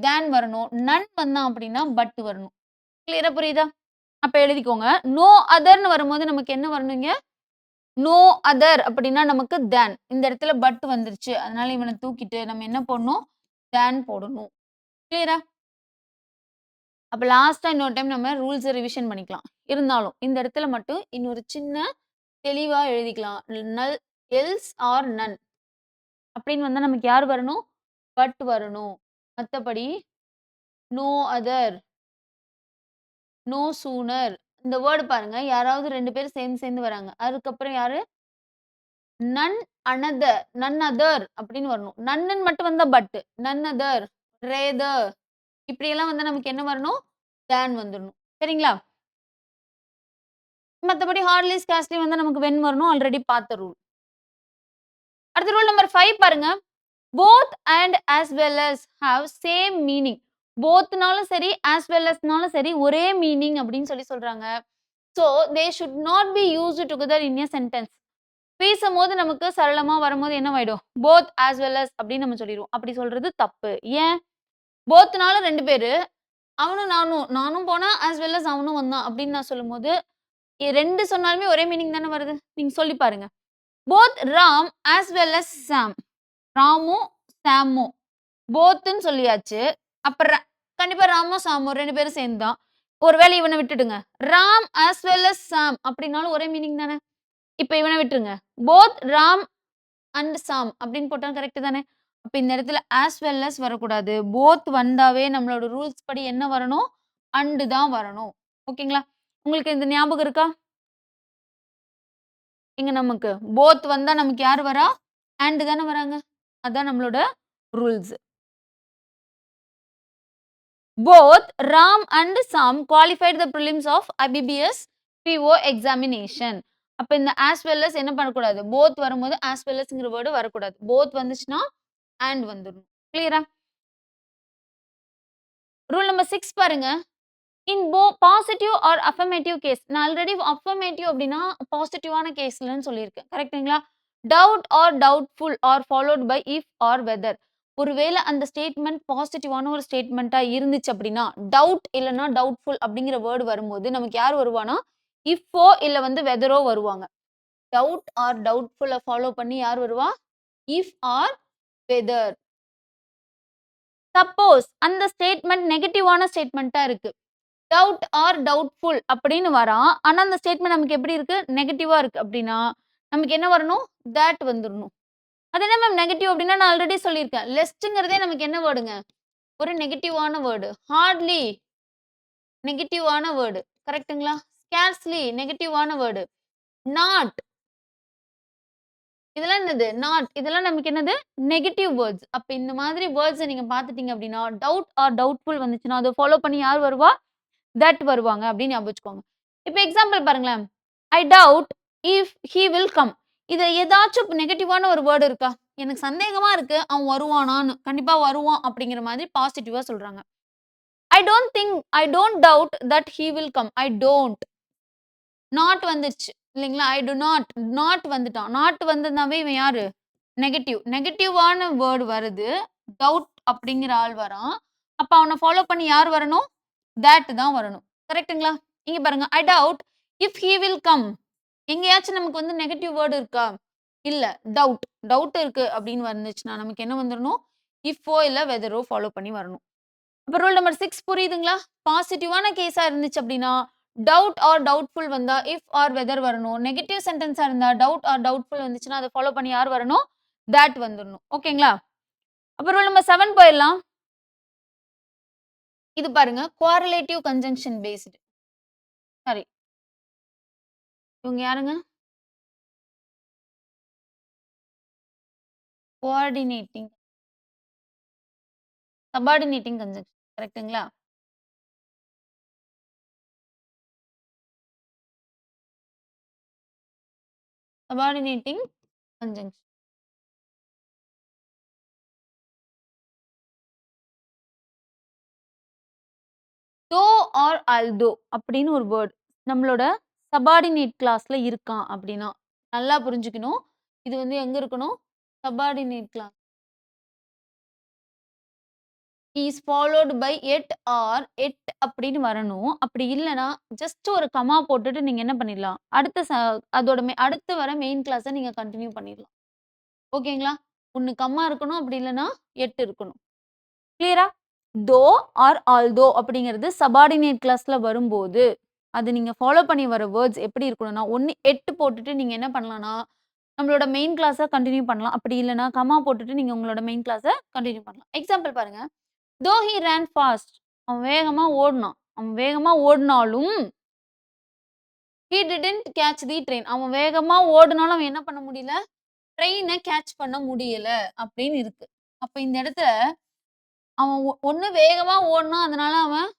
தேன் வரணும். நன் வந்தான் அப்படின்னா பட் வரணும். கிளியரா புரியுதா? அப்ப எழுதிக்கோங்க. நோ அதர்ன்னு வரும்போது நமக்கு என்ன வரணும் இங்க? நோ அதர் அப்படின்னா நமக்கு தேன். இந்த இடத்துல பட் வந்துருச்சு. அதனால இவன தூக்கிட்டு நம்ம என்ன போடணும்? தேன் போடணும். கிளியரா? அப்ப லாஸ்ட்டா இன்னொரு டைம் நம்ம ரூல்ஸ ரிவிஷன் பண்ணிக்கலாம். இருந்தாலும் இந்த இடத்துல மட்டும் இன்னொரு சின்ன தெளிவா எழுதிக்கலாம். நல் எல்ஸ் ஆர் நன் அப்படின்னு வந்தா நமக்கு யார் வரணும்? பட் வரணும். மத்தபடி நோ அதர், நோ சூனர் இந்த வேர்ட் பாருங்க. யாராவது 2 பேர் சேர்ந்து சேர்ந்து வராங்க. அதுக்கப்புறம் யாரு? நன் அனதர், நன் அதர் அப்படின்னு வரணும். நன்னுன்னு மட்டும் வந்தா பட். நன் அதர், ரேதர் இப்படியெல்லாம் வந்தா நமக்கு என்ன வரணும்? தேன் வந்துரணும். சரிங்களா? மத்தபடி ஹார்ட்லி, ஸ்கார்ஸ்லி வந்தா நமக்கு வென் வரணும். ஆல்ரெடி பார்த்த ரூல். அடுத்த ரூல் நம்பர் 5 பாருங்க. Both and as well as have same meaning. போத்னாலும் சரி, ஆஸ் வெல் அஸ்னாலும் சரி ஒரே மீனிங் அப்படின்னு சொல்றாங்க. So they should not be used together in a sentence. பேசும்போது நமக்கு சரளமா வரும்போது என்னவாயிடும்? போத் ஆஸ் வெல் அஸ் அப்படின்னு நம்ம சொல்லிருவோம். அப்படி சொல்றது தப்பு. ஏன்? போத்னாலும் 2 பேரு. அவனும் நானும். நானும் போனா ஆஸ் வெல் அஸ் அவனும் வந்தான் அப்படின்னு நான் சொல்லும்போது, 2 சொன்னாலுமே ஒரே மீனிங் தானே வருது. நீங்க சொல்லி பாருங்க. Both Ram as well as Sam. ராமும், சாமும். போத்துன்னு சொல்லியாச்சு. அப்ப கண்டிப்பா ராமும், சாமும் 2 பேரும் சேர்ந்து தான். ஒருவேளை இவன விட்டுடுங்க. ராம் ஆஸ் வெல் அஸ் சாம் அப்படின்னாலும் ஒரே மீனிங் தானே. இப்ப இவன விட்டுருங்க. போத் ராம் அண்ட் சாம் அப்படின்னு போட்டா கரெக்ட் தானே. அப்ப இந்த இடத்துல ஆஸ் வெல் அஸ் வரக்கூடாது. போத் வந்தாவே நம்மளோட ரூல்ஸ் படி என்ன வரணும்? அண்ட் தான் வரணும். ஓகேங்களா? உங்களுக்கு இந்த ஞாபகம் இருக்கா? இங்க நமக்கு போத் வந்தா நமக்கு யார் வரா? அண்ட் தானே வராங்க. அதான் நம்மளோட rules. Both Ram and Sam qualified the prelims of IBBS PO examination. அப்ப இந்த as well as என்ன பண்ணக்கூடாது? both வரும்போது as well asங்கிற வேர்டு வரக்கூடாது. both வந்துச்சுன்னா and வந்துரும். கிளியரா? ரூல் நம்பர் 6 பாருங்க. In positive or affirmative case. நான் ஆல்ரெடி அஃபர்மேட்டிவ் அப்படின்னா பாசிட்டிவான கேஸ்லன்னு சொல்லியிருக்கேன். கரெக்ட்டுங்களா? Doubt or doubtful are followed by if or whether. ஒருவேளை அந்த ஸ்டேட்மெண்ட் பாசிட்டிவான ஒரு ஸ்டேட்மெண்ட்டா இருந்துச்சு அப்படின்னா, டவுட் இல்லன்னா டவுட்ஃபுல் அப்படிங்கிற வேர்ட் வரும்போது நமக்கு யார் வருவானா, இஃப்போ இல்ல வந்து வெதரோ வருவாங்க. டவுட் ஆர் டவுட்ஃபுல்ல ஃபாலோ பண்ணி யார் வருவா? If or weather. சப்போஸ் அந்த ஸ்டேட்மெண்ட் நெகட்டிவான ஸ்டேட்மெண்ட்டா இருக்கு. டவுட் ஆர் டவுட்ஃபுல் அப்படின்னு வரான். ஆனா அந்த ஸ்டேட்மெண்ட் நமக்கு எப்படி இருக்கு? நெகட்டிவா இருக்கு அப்படின்னா, நமக்கு என்ன வரணும்? தட் வந்துரணும். அது என்ன மேம் நெகட்டிவ் அப்படின்னா நான் ஆல்ரெடி சொல்லியிருக்கேன். லெஸ்ட்ங்கிறதே நமக்கு என்ன வேர்டுங்க? ஒரு நெகட்டிவான வேர்டு. ஹார்ட்லி நெகட்டிவான வேர்டு. கரெக்ட்டுங்களா? ஸ்கேர்ஸ்லி நெகட்டிவான வேர்டு. நாட் இதெல்லாம் என்னது? நாட் இதெல்லாம் நமக்கு என்னது? Negative words. அப்ப இந்த மாதிரி வேர்ட்ஸ நீங்க பார்த்துட்டீங்க அப்படின்னா, டவுட் ஆர் டவுட்ஃபுல் வந்துச்சுன்னா, அத ஃபாலோ பண்ணி யார் வருவா? தட் வருவாங்க அப்படின்னு ஞாபகம் வச்சுக்கோங்க. இப்ப எக்ஸாம்பிள் பாருங்களேன். I doubt if he will come. இது ஏதாச்சும் நெகட்டிவான ஒரு வேர்ட் இருக்கா? எனக்கு சந்தேகமா இருக்கு. அவன் வருவானான்னு. கண்டிப்பா வருவான் அப்படிங்கிற மாதிரி பாசிட்டிவா சொல்றாங்க. I don't doubt that he will come. I don't. Not வந்துருச்சு. இல்லைங்களா? ஐ டு நாட். நாட் வந்துட்டான். நாட் வந்ததுனாவே இவன் யாரு? நெகட்டிவ். நெகட்டிவான வேர்ட் வருது. டவுட் அப்படிங்கிற ஆள் வரான். அப்ப அவன ஃபாலோ பண்ணி யார் வரணும்? தட் தான் வரணும். கரெக்ட்டுங்களா? இங்க பாருங்க. I doubt if he will come. எங்கேயாச்சும் நமக்கு வந்து நெகட்டிவ் வேர்ட் இருக்கா? இல்ல. டவுட். டவுட் இருக்கு அப்படின்னு வந்துச்சுன்னா, நமக்கு என்ன வந்துரணும்? இஃப்போ இல்ல வெதரோ ஃபாலோ பண்ணி வரணும். அப்ப ரூல் நம்பர் 6 புரியுதுங்களா? பாசிட்டிவான கேஸா இருந்துச்சு அப்படின்னா, டவுட் ஆர் டவுட்ஃபுல் வந்தா இஃப் ஆர் வெதர் வரணும். நெகட்டிவ் சென்டென்ஸா இருந்தா டவுட் ஆர் டவுட்ஃபுல் வந்துச்சுன்னா, அத ஃபாலோ பண்ணி யார் வரணும்? தட் வந்துரணும். ஓகேங்களா? அப்ப ரூல் நம்பர் 7 போயிரலாம். இது பாருங்க. Correlative conjunction based. சாரி. இவங்க யாருங்க? கோஆர்டினேட்டிங். Subordinating conjunction. கரெக்ட்டுங்களா? Subordinating conjunction. Though or although அப்படின்னு ஒரு வேர்ட் நம்மளோட சபார்டினேட் கிளாஸ்ல இருக்கான் அப்படின்னா நல்லா புரிஞ்சுக்கணும். இது வந்து எங்க இருக்கணும்? Subordinate clause. Is followed by yet or yet அப்படின்னு வரணும். அப்படி இல்லைன்னா ஜஸ்ட் ஒரு கமா போட்டுட்டு நீங்க என்ன பண்ணிடலாம்? அதோட அடுத்து வர மெயின் கிளாஸை நீங்க கண்டினியூ பண்ணிடலாம். ஓகேங்களா? ஒண்ணு கம்மா இருக்கணும். அப்படி இல்லைன்னா எட் இருக்கணும். கிளியரா? தோ ஆர் ஆல்தோ அப்படிங்கிறது சபார்டினேட் கிளாஸ்ல வரும்போது, அது நீங்க ஃபாலோ பண்ணி வர வேர்ட்ஸ் எப்படி இருக்கணும்னா, ஒண்ணு 8 போட்டுட்டு நீங்க என்ன பண்ணலாம்னா, நம்மளோட மெயின் கிளாஸ கன்டின்யூ பண்ணலாம். அப்படி இல்லன்னா, கமா போட்டுட்டு நீங்க உங்களோட மெயின் கிளாஸ கன்டின்யூ பண்ணலாம். எக்ஸாம்பிள் பாருங்க. Though he ran fast. அவன் வேகமா ஓடுனான். அவன் வேகமா ஓடுனாலும், he didn't catch the train. அவன் வேகமா ஓடுனாலும் அவன் என்ன பண்ண முடியல? ட்ரெயின கேட்ச் பண்ண முடியல அப்படின்னு இருக்கு. அப்ப இந்த இடத்துல அவன் ஒண்ணு வேகமா ஓடுனான். அதனால அவன்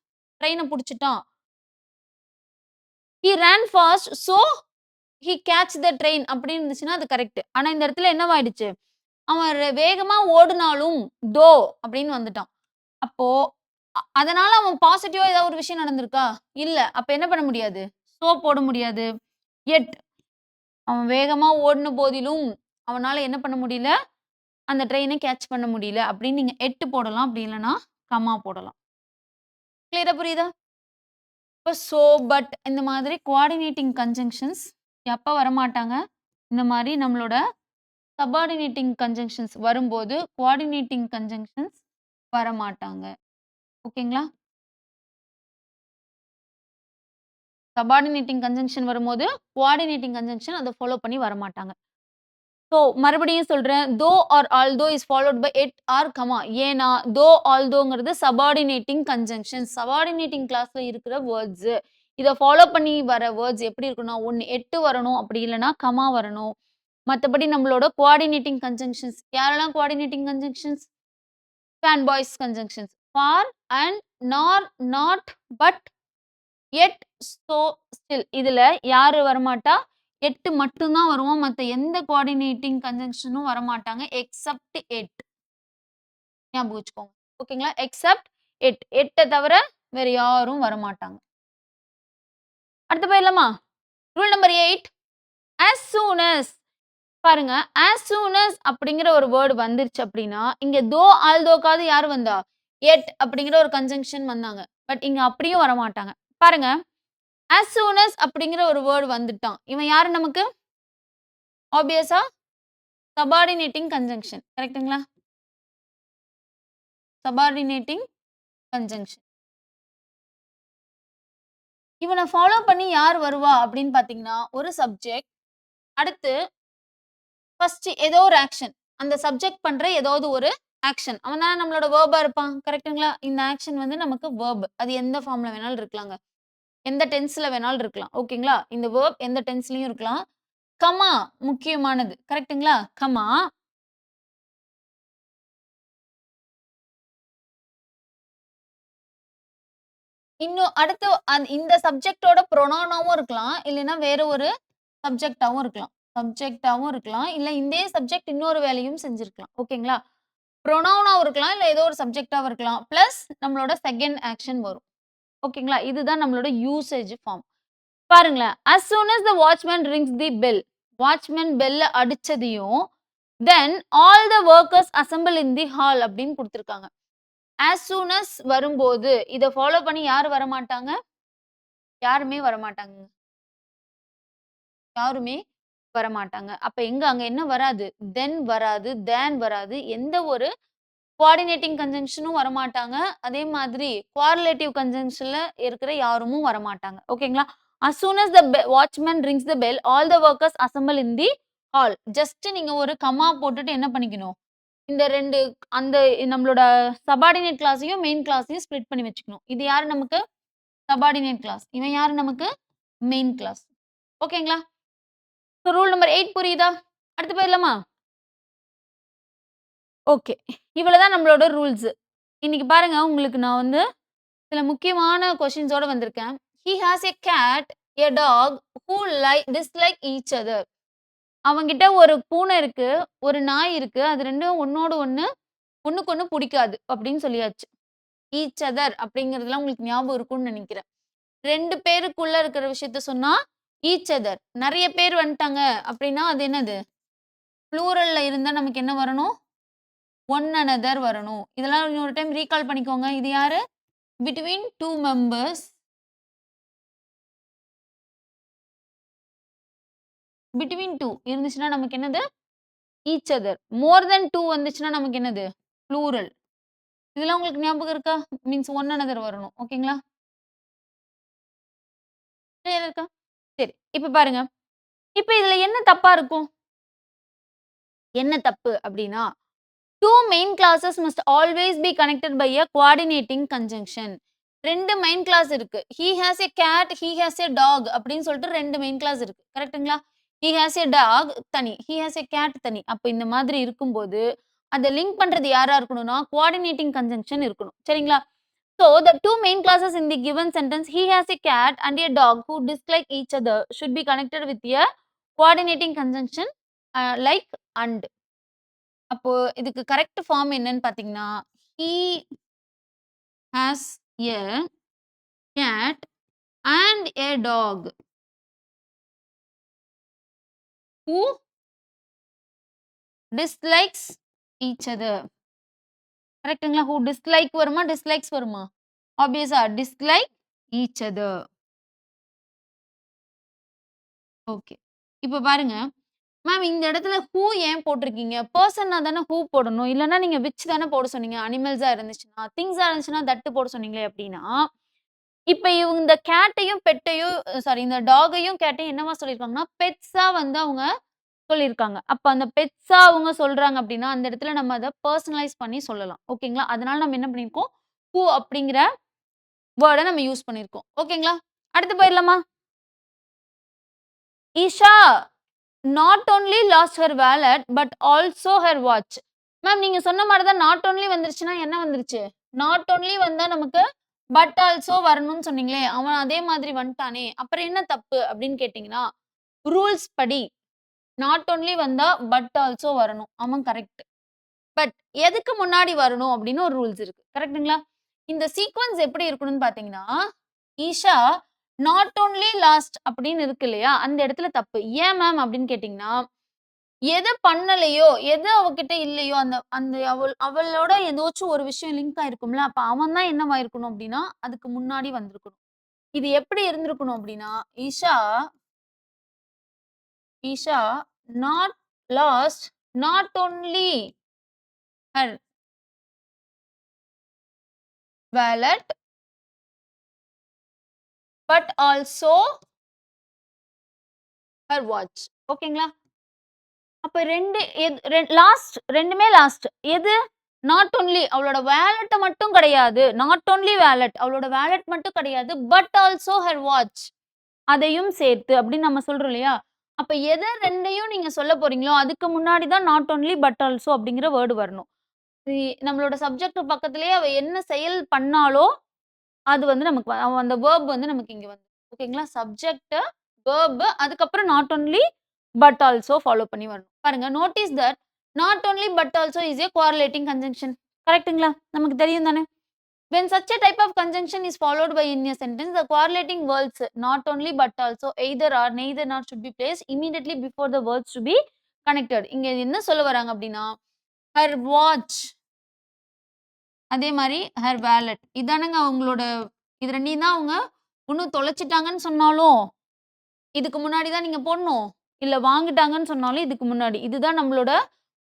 ட்ரெயின புடிச்சுட்டான். He ran fast so he catch the train அப்படின்னு இருந்துச்சுன்னா அது கரெக்ட். ஆனா இந்த இடத்துல என்னவாயிடுச்சு? அவன் வேகமா ஓடுனாலும் தோ அப்படின்னு வந்துட்டான். அப்போ அதனால அவன் பாசிட்டிவா ஏதாவது ஒரு விஷயம் நடந்திருக்கா? இல்ல. அப்ப என்ன பண்ண முடியாது? சோ போட முடியாது. எட் அவன் வேகமா ஓடுன போதிலும் அவனால என்ன பண்ண முடியல? அந்த ட்ரெயின கேட்ச் பண்ண முடியல அப்படின்னு நீங்க எட் போடலாம். அப்படி இல்லன்னா கமா போடலாம். கிளியரா புரியுதா? இப்ப சோ, பட் இந்த மாதிரி கோஆர்டினேட்டிங் கன்ஜங்ஷன்ஸ் எப்ப வரமாட்டாங்க? இந்த மாரி நம்மளோட சப்பார்டினேட்டிங் கன்ஜங்ஷன்ஸ் வரும்போது, கோஆர்டினேட்டிங் கன்ஜங்ஷன்ஸ் வரமாட்டாங்க. ஓகேங்களா? சப்பார்டினேட்டிங் கன்ஜங்ஷன் வரும்போது, கோஆர்டினேட்டிங் கன்ஜங்ஷன் அத ஃபாலோ பண்ணி வரமாட்டாங்க. ஸோ மறுபடியும் சொல்றேன். Though or although is followed by yet or comma. ஏன்னா, தோ ஆல்தோங்கிறது சப்பார்டினேட்டிங் கன்ஜங்ஷன். சப்பார்டினேட்டிங் கிளாஸ்ல இருக்கிற வேர்ட்ஸ். இத ஃபாலோ பண்ணி வர வேர்ட்ஸ் எப்படி இருக்கும்னா, ஒண்ணு 8 வரணும். அப்படி இல்லன்னா கமா வரணும். மத்தபடி நம்மளோட கோஆர்டினேட்டிங் கன்ஜங்ஷன்ஸ் யாரெல்லாம் coordinating conjunctions? Fan boys conjunctions. For, and, nor, not, but, yet, so, still. இதுல யாரு வரமாட்டா? 8 மட்டும் தான் வருவோம். மத்த எந்த கோஆர்டினேட்டிங் கன்ஜங்ஷனும் வரமாட்டாங்க. எக்ஸப்ட் 8. ஞாபகம் வச்சுக்கோங்க. ஓகேங்களா? எக்ஸப்ட் 8. 8 தவிர வேற யாரும் வரமாட்டாங்க. அடுத்து போயிடலாமா? Rule number 8. as soon as பாருங்க. as soon as அப்படிங்கிற ஒரு வேர்ட் வந்துருச்சு அப்படின்னா, இங்க தோ, ஆல்தோக்காவது யார் வந்தா? எட் அப்படிங்கிற ஒரு கன்ஜங்ஷன் வந்தாங்க. பட் இங்க அப்படியும் வரமாட்டாங்க. பாருங்க. as soon as அப்படிங்கிற ஒரு வேர்ட் வந்துட்டான். இவன் யாரு நமக்கு? ஆப்வியஸா சபார்டினேட்டிங் கன்ஜங்ஷன். கரெக்ட்டுங்களா? Subordinating conjunction. இவன ஃபாலோ பண்ணி யார் வருவா அப்படின்னு பார்த்தீங்கன்னா, ஒரு சப்ஜெக்ட். அடுத்து ஃபர்ஸ்ட் ஏதோ ஒரு ஆக்ஷன். அந்த சப்ஜெக்ட் பண்ற ஏதாவது ஒரு ஆக்ஷன். அவன் தானே நம்மளோட வெர்பா இருப்பான். கரெக்ட்டுங்களா? இந்த ஆக்ஷன் வந்து நமக்கு வெர்ப். அது எந்த ஃபார்ம்ல வேணாலும் இருக்கலாங்க. எந்த டென்ஸ்ல வேணாலும் இருக்கலாம். ஓகேங்களா? இந்த வெர்ப் எந்த டென்ஸ்லயும் இருக்கலாம். கமா முக்கியமானது. கரெக்ட்டுங்களா? கமா. இன்னும் அடுத்து இந்த சப்ஜெக்ட்டோட ப்ரொனவுனாவும் இருக்கலாம். இல்லைன்னா வேற ஒரு சப்ஜெக்ட்டாவும் இருக்கலாம். சப்ஜெக்ட்டாவும் இருக்கலாம். இல்ல இந்தே சப்ஜெக்ட் இன்னொரு வேலையும் செஞ்சிருக்கலாம். ஓகேங்களா? ப்ரொனவுனாவும் இருக்கலாம். இல்ல ஏதோ ஒரு சப்ஜெக்ட்டாவும் இருக்கலாம். பிளஸ் நம்மளோட செகண்ட் ஆக்ஷன் வரும். ஓகேங்களா? இதுதான் நம்மளோட யூசேஜ் ஃபார்ம். பாருங்களேன். as soon as the watchman rings the bell. Watchman பெல்ல அடிச்சதையும், then all the workers assemble in the hall அப்படின்னு குடுத்திருக்காங்க. as soon as வரும்போது, இத ஃபாலோ பண்ணி யார் வரமாட்டாங்க? யாருமே வரமாட்டாங்கங்க. யாருமே வரமாட்டாங்க. அப்ப எங்க அங்க என்ன வராது? then வராது, than வராது. எந்த ஒரு கோஆர்டினேட்டிங் கன்ஜங்ஷனும் வரமாட்டாங்க. அதே மாதிரி கோரிலேட்டிவ் கன்ஜங்ஷன்ல இருக்கிற யாருமும் வரமாட்டாங்க. ஓகேங்களா? as soon as the watchman rings the bell, all the workers assemble in the hall. Just நீங்க ஒரு கமா போட்டுட்டு என்ன பண்ணிக்கணும்? இந்த 2 அந்த நம்மளோட சபார்டினேட் கிளாஸையும், மெயின் கிளாஸையும் ஸ்ப்ளிட் பண்ணி வச்சுக்கணும். இது யாரு நமக்கு? Subordinate clause. இவன் யாரு நமக்கு? Main clause. ஓகேங்களா? ஸோ ரூல் நம்பர் 8 புரியுதா? அடுத்து போயிடலாமா? ஓகே. இவ்வளவுதான் நம்மளோட ரூல்ஸ். இன்னைக்கு பாருங்க உங்களுக்கு நான் வந்து சில முக்கியமான கொஸ்டின்ஸோட வந்திருக்கேன். He has a cat, a dog who dislike each other. அவன்கிட்ட ஒரு பூனை இருக்கு, ஒரு நாய் இருக்கு. அது 2ம் ஒண்ணோடு ஒண்ணு, ஒண்ணுக்கு ஒண்ணு புடிக்காது அப்படின்னு சொல்லியாச்சு. ஈச் அதர் அப்படிங்கிறதுலாம் உங்களுக்கு ஞாபகம் இருக்கும்னு நினைக்கிறேன். 2 பேருக்குள்ள இருக்கிற விஷயத்த சொன்னா ஈச் அதர். நெறைய பேர் வந்துட்டாங்க அப்படின்னா அது என்னது? ப்ளூரல்ல இருந்தா நமக்கு என்ன வரணும்? ஒன் அனதர் வரணும். இதெல்லாம் இன்னொரு டைம் ரீகால் பண்ணிக்கோங்க. இது யாரு? Between 2 members. பிட்வீன் 2 இருந்துச்சுன்னா நமக்கு என்னது? Each other. மோர் தென் 2 வந்துச்சுன்னா நமக்கு என்னது? ப்ளூரல். இதெல்லாம் உங்களுக்கு ஞாபகம் இருக்கா? மீன்ஸ் ஒன் அனதர் வரணும். ஓகேங்களா? கிளியரா இருக்கா? சரி. இப்ப பாருங்க. இப்ப இதுல என்ன தப்பா இருக்கும்? என்ன தப்பு அப்டின்னா, 2 main clauses must always be connected by a coordinating conjunction. 2 main clause இருக்கு. He has a cat, he has a dog அப்படின்னு சொல்லிட்டு 2 மெயின் கிளாஸ் இருக்கு. கரெக்ட்டுங்களா? ஹி ஹாஸ் எ டாக் தனி, ஹி ஹாஸ் எ கேட் தனி. அப்ப இந்த மாதிரி இருக்கும்போது, அத லிங்க் பண்றது யாரா இருக்கணும்னா, கோஆர்டினேட்டிங் கன்ஜங்ஷன் இருக்கணும். சரிங்களா? So, the 2 main classes in the given sentence, he has a cat and a dog who dislike each other should be connected with a coordinating conjunction like and. அப்போ இதுக்கு correct form என்னன்னு பார்த்தீங்கன்னா, he has a cat and a dog who dislikes each other. கரெக்ட்டுங்களா? who dislike வருமா? dislikes வருமா? ஆப்வியஸா dislike each other. Okay. இப்ப பாருங்க. மேம் இந்த இடத்துல ஹூ ஏன் போட்டிருக்கீங்க? பெர்சன்னா தானே ஹூ போடணும். இல்லன்னா நீங்க விச் தானே போட சொன்னீங்க. அனிமல்ஸா இருந்துச்சுன்னா. திங்ஸா இருந்துச்சுன்னா தட் போட சொன்னீங்களே அப்டின்னா, இப்ப இவங்க இந்த கேட்டையும், பெட்டையும் சாரி இந்த டாக்கையும், கேட்டையும் என்னவா சொல்லியிருக்காங்கன்னா, பெட்ஸா வந்து அவங்க சொல்லியிருக்காங்க. அப்ப அந்த பெட்ஸா அவங்க சொல்றாங்க அப்டின்னா, அந்த இடத்துல நம்ம அத பெர்சனலைஸ் பண்ணி சொல்லலாம். ஓகேங்களா? அதனால நம்ம என்ன பண்ணியிருக்கோம், ஹூ அப்படிங்கிற வேர்ட நம்ம யூஸ் பண்ணியிருக்கோம். ஓகேங்களா? அடுத்து போயிரலாமா? Isha not only lost her wallet but also her watch. Ma'am நீங்க சொன்ன மாரி தான் நாட் ஒன்லி வந்துருச்சுன்னா என்ன வந்துருச்சு? நாட் ஒன்லி வந்தா நமக்கு பட் ஆல்சோ வரணும்னு சொன்னீங்களே! அவன் அதே மாதிரி வந்துட்டானே! அப்புறம் என்ன தப்பு அப்படின்னு கேட்டீங்கன்னா, ரூல்ஸ் படி நாட் ஒன்லி வந்தா பட் ஆல்சோ வரணும். ஆமா கரெக்ட். பட் எதுக்கு முன்னாடி வரணும் அப்படின்னு ஒரு ரூல்ஸ் இருக்கு. கரெக்ட்டுங்களா? இந்த சீக்வென்ஸ் எப்படி இருக்கணும்னு பார்த்தீங்கன்னா, ஈஷா நாட் ஒன்லி லாஸ்ட் அப்படின்னு இருக்கு இல்லையா? அந்த இடத்துல தப்பு. ஏன் மேம் அப்படின்னு கேட்டீங்கன்னா, எத பண்ணலையோ, எது அவகிட்ட இல்லையோ, அந்த அந்த அவளோட ஏதோச்சும் ஒரு விஷயம் லிங்க் ஆயிருக்கும்ல. அப்ப அவன் தான் என்னவாயிருக்கணும் அப்படின்னா, அதுக்கு முன்னாடி வந்திருக்கணும். இது எப்படி இருந்திருக்கணும் அப்படின்னா, Isha Isha not last not only her wallet but also her watch. ஓகேங்களா? அப்ப 2 லாஸ்ட் 2மே லாஸ்ட். எது? நாட் ஒன்லி அவளோட வாலெட்ட மட்டும் கிடையாது. நாட் ஒன்லி வாலெட் அவளோட வாலெட் மட்டும் கிடையாது. But also her watch. அதையும் சேர்த்து அப்படின்னு நம்ம சொல்றோம் இல்லையா? அப்ப எத 2யும் நீங்க சொல்ல போறீங்களோ, அதுக்கு முன்னாடி தான் நாட் ஒன்லி பட் ஆல்சோ அப்படிங்கிற வேர்ட் வரணும். நம்மளோட சப்ஜெக்ட் பக்கத்திலேயே அவ என்ன செயல் பண்ணாளோ, அது வந்து நமக்கு அந்த வெர்ப் வந்து நமக்கு இங்க வந்து ஓகேங்களா? சப்ஜெக்ட், வெர்ப் அதுக்கப்புறம் not only but also follow பண்ணி வரணும். பாருங்க notice that not only but also is a correlating conjunction. கரெக்ட்டுங்களா? நமக்கு தெரியும் தானே? When such a type of conjunction is followed by in a sentence, the correlating words not only but also either or neither nor should be placed immediately before the words to be connected. இங்க என்ன சொல்ல வராங்க அப்படின்னா, her watch அதே மாரி her wallet இதானங்க அவங்களோட இது 2யும் தான் அவங்க ஒண்ணும் தொலைச்சுட்டாங்கன்னு சொன்னாலும், இதுக்கு முன்னாடி தான் நீங்க போடணும். இல்ல வாங்கிட்டாங்கன்னு சொன்னாலும் இதுக்கு முன்னாடி. இதுதான் நம்மளோட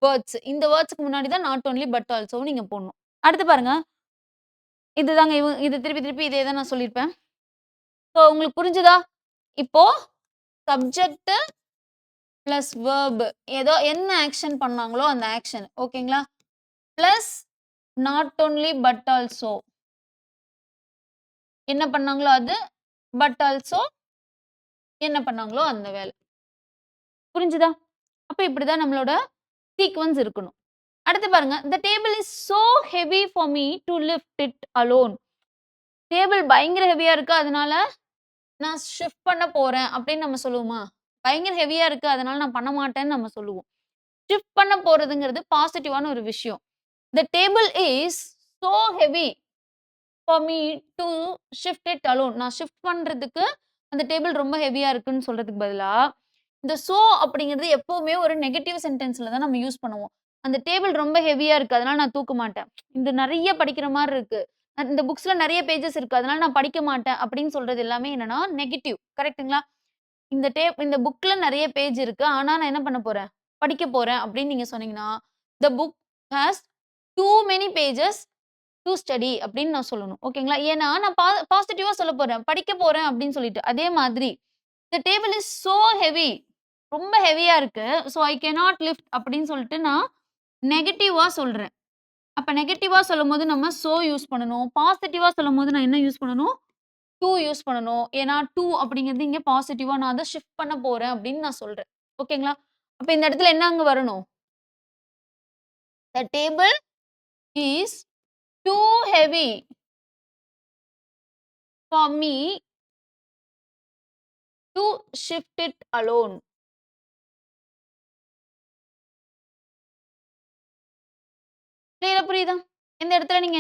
வேர்ட்ஸ். இந்த வேர்ட்ஸ்க்கு முன்னாடி தான் நாட் ஒன்லி பட் ஆல்சோவும் நீங்க போடணும். அடுத்து பாருங்க. இதுதாங்க இது திருப்பி திருப்பி இதே தான் நான் சொல்லியிருப்பேன். ஸோ உங்களுக்கு புரிஞ்சுதா? இப்போ சப்ஜெக்ட் பிளஸ் வெர்ப் ஏதோ என்ன ஆக்ஷன் பண்ணாங்களோ அந்த ஆக்ஷன் ஓகேங்களா? Plus not only but also என்ன பண்ணாங்களோ அது, பட் ஆல்சோ என்ன பண்ணாங்களோ அந்த வேலை. புரிஞ்சுதா? அப்ப இப்படிதான் நம்மளோட சீக்வென்ஸ் இருக்கணும். அடுத்து பாருங்க. The table is so heavy for me to lift it alone. Table பயங்கர ஹெவியா இருக்கு. அதனால நான் ஷிஃப்ட் பண்ண போறேன் அப்படின்னு நம்ம சொல்லுவோமா? பயங்கர ஹெவியா இருக்கு. அதனால நான் பண்ண மாட்டேன்னு நம்ம சொல்லுவோம். ஷிஃப்ட் பண்ண போறதுங்கிறது பாசிட்டிவான ஒரு விஷயம். The table is so heavy for me to shift it alone. நான் ஷிஃப்ட் பண்றதுக்கு அந்த டேபிள் ரொம்ப ஹெவியா இருக்குன்னு சொல்றதுக்கு பதிலா, இந்த சோ அப்படிங்கிறது எப்பவுமே ஒரு நெகட்டிவ் சென்டென்ஸ்ல தான் நம்ம யூஸ் பண்ணுவோம். அந்த டேபிள் ரொம்ப ஹெவியா இருக்கு. அதனால நான் தூக்க மாட்டேன். இது நெறைய படிக்கிற மாரி இருக்கு. இந்த புக்ஸ்ல நெறைய பேஜஸ் இருக்கு. அதனால நான் படிக்க மாட்டேன் அப்படின்னு சொல்றது எல்லாமே என்னன்னா நெகட்டிவ். கரெக்ட்டுங்களா? இந்த புக்ல நெறைய பேஜ் இருக்கு. ஆனா நான் என்ன பண்ண போறேன்? படிக்க போறேன் அப்படின்னு நீங்க சொன்னீங்கன்னா, "the book has too many pages to study" அப்படின்னு நான் சொல்லணும். ஓகேங்களா? ஏன்னா நான் பாசிட்டிவா சொல்லப் போறேன். படிக்க போறேன் அப்படின்னு சொல்லிட்டு. அதே மாதிரி, "the table is so heavy" ரொம்ப ஹெவியா இருக்கு. "சோ ஐ கேனாட் லிஃப்ட்" அப்படின்னு சொல்லிட்டு நான் நெகட்டிவா சொல்றேன். அப்ப நெகட்டிவா சொல்லும்போது நம்ம சோ யூஸ் பண்ணணும். பாசிட்டிவா சொல்லும்போது நான் என்ன யூஸ் பண்ணணும்? டூ யூஸ் பண்ணணும். ஏன்னா, டூ அப்படிங்கிறது இங்க பாசிட்டிவா நான் அத ஷிஃப்ட் பண்ண போறேன் அப்படின்னு நான் சொல்றேன். ஓகேங்களா? அப்ப இந்த இடத்துல என்ன அங்க வரணும்? The table is too heavy for me to shift it alone. கிளியரா புரியுதா? இந்த இடத்துல நீங்க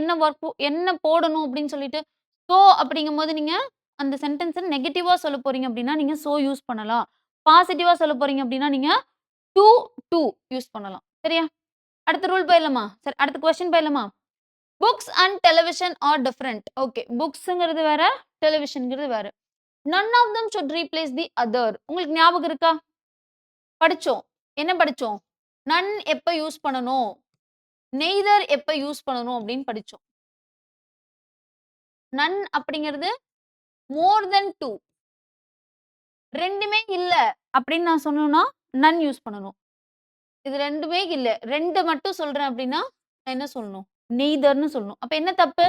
என்ன போடணும் அப்படின்னு சொல்லிட்டு, சோ அப்படிங்கும்போது நீங்க அந்த சென்டென்ஸ நெகட்டிவா சொல்லப் போறீங்க அப்படின்னா, நீங்க சோ யூஸ் பண்ணலாம். பாசிட்டிவா சொல்லப் போறீங்க அப்படின்னா, நீங்க டூ, டூ யூஸ் பண்ணலாம். சரியா? அடுத்த ரூல் போயிரலாமா? சரி அடுத்த கொஸ்டின் போயிரலாமா? Books and television are different. Okay. புக்ஸ்ங்கிறது வேற, டெலிவிஷன்ங்கிறது வேற. None of them should replace the other. உங்களுக்கு ஞாபகம் இருக்கா? படிச்சோம். என்ன படிச்சோம்? நன் எப்ப யூஸ் பண்ணணும்? நெய்தர் எப்ப யூஸ் பண்ணணும் அப்படின்னு படிச்சோம். நன் அப்படிங்கிறது மோர் தென் 2. 2மே இல்ல அப்படின்னு நான் சொன்னேன்னா, நன் யூஸ் பண்ணணும். இது 2மே இல்ல. 2 மட்டும் சொல்றேன் அப்படின்னா, நான் என்ன சொல்லணும்? நெய்தர்ன்னு சொல்லணும். அப்ப என்ன தப்பு?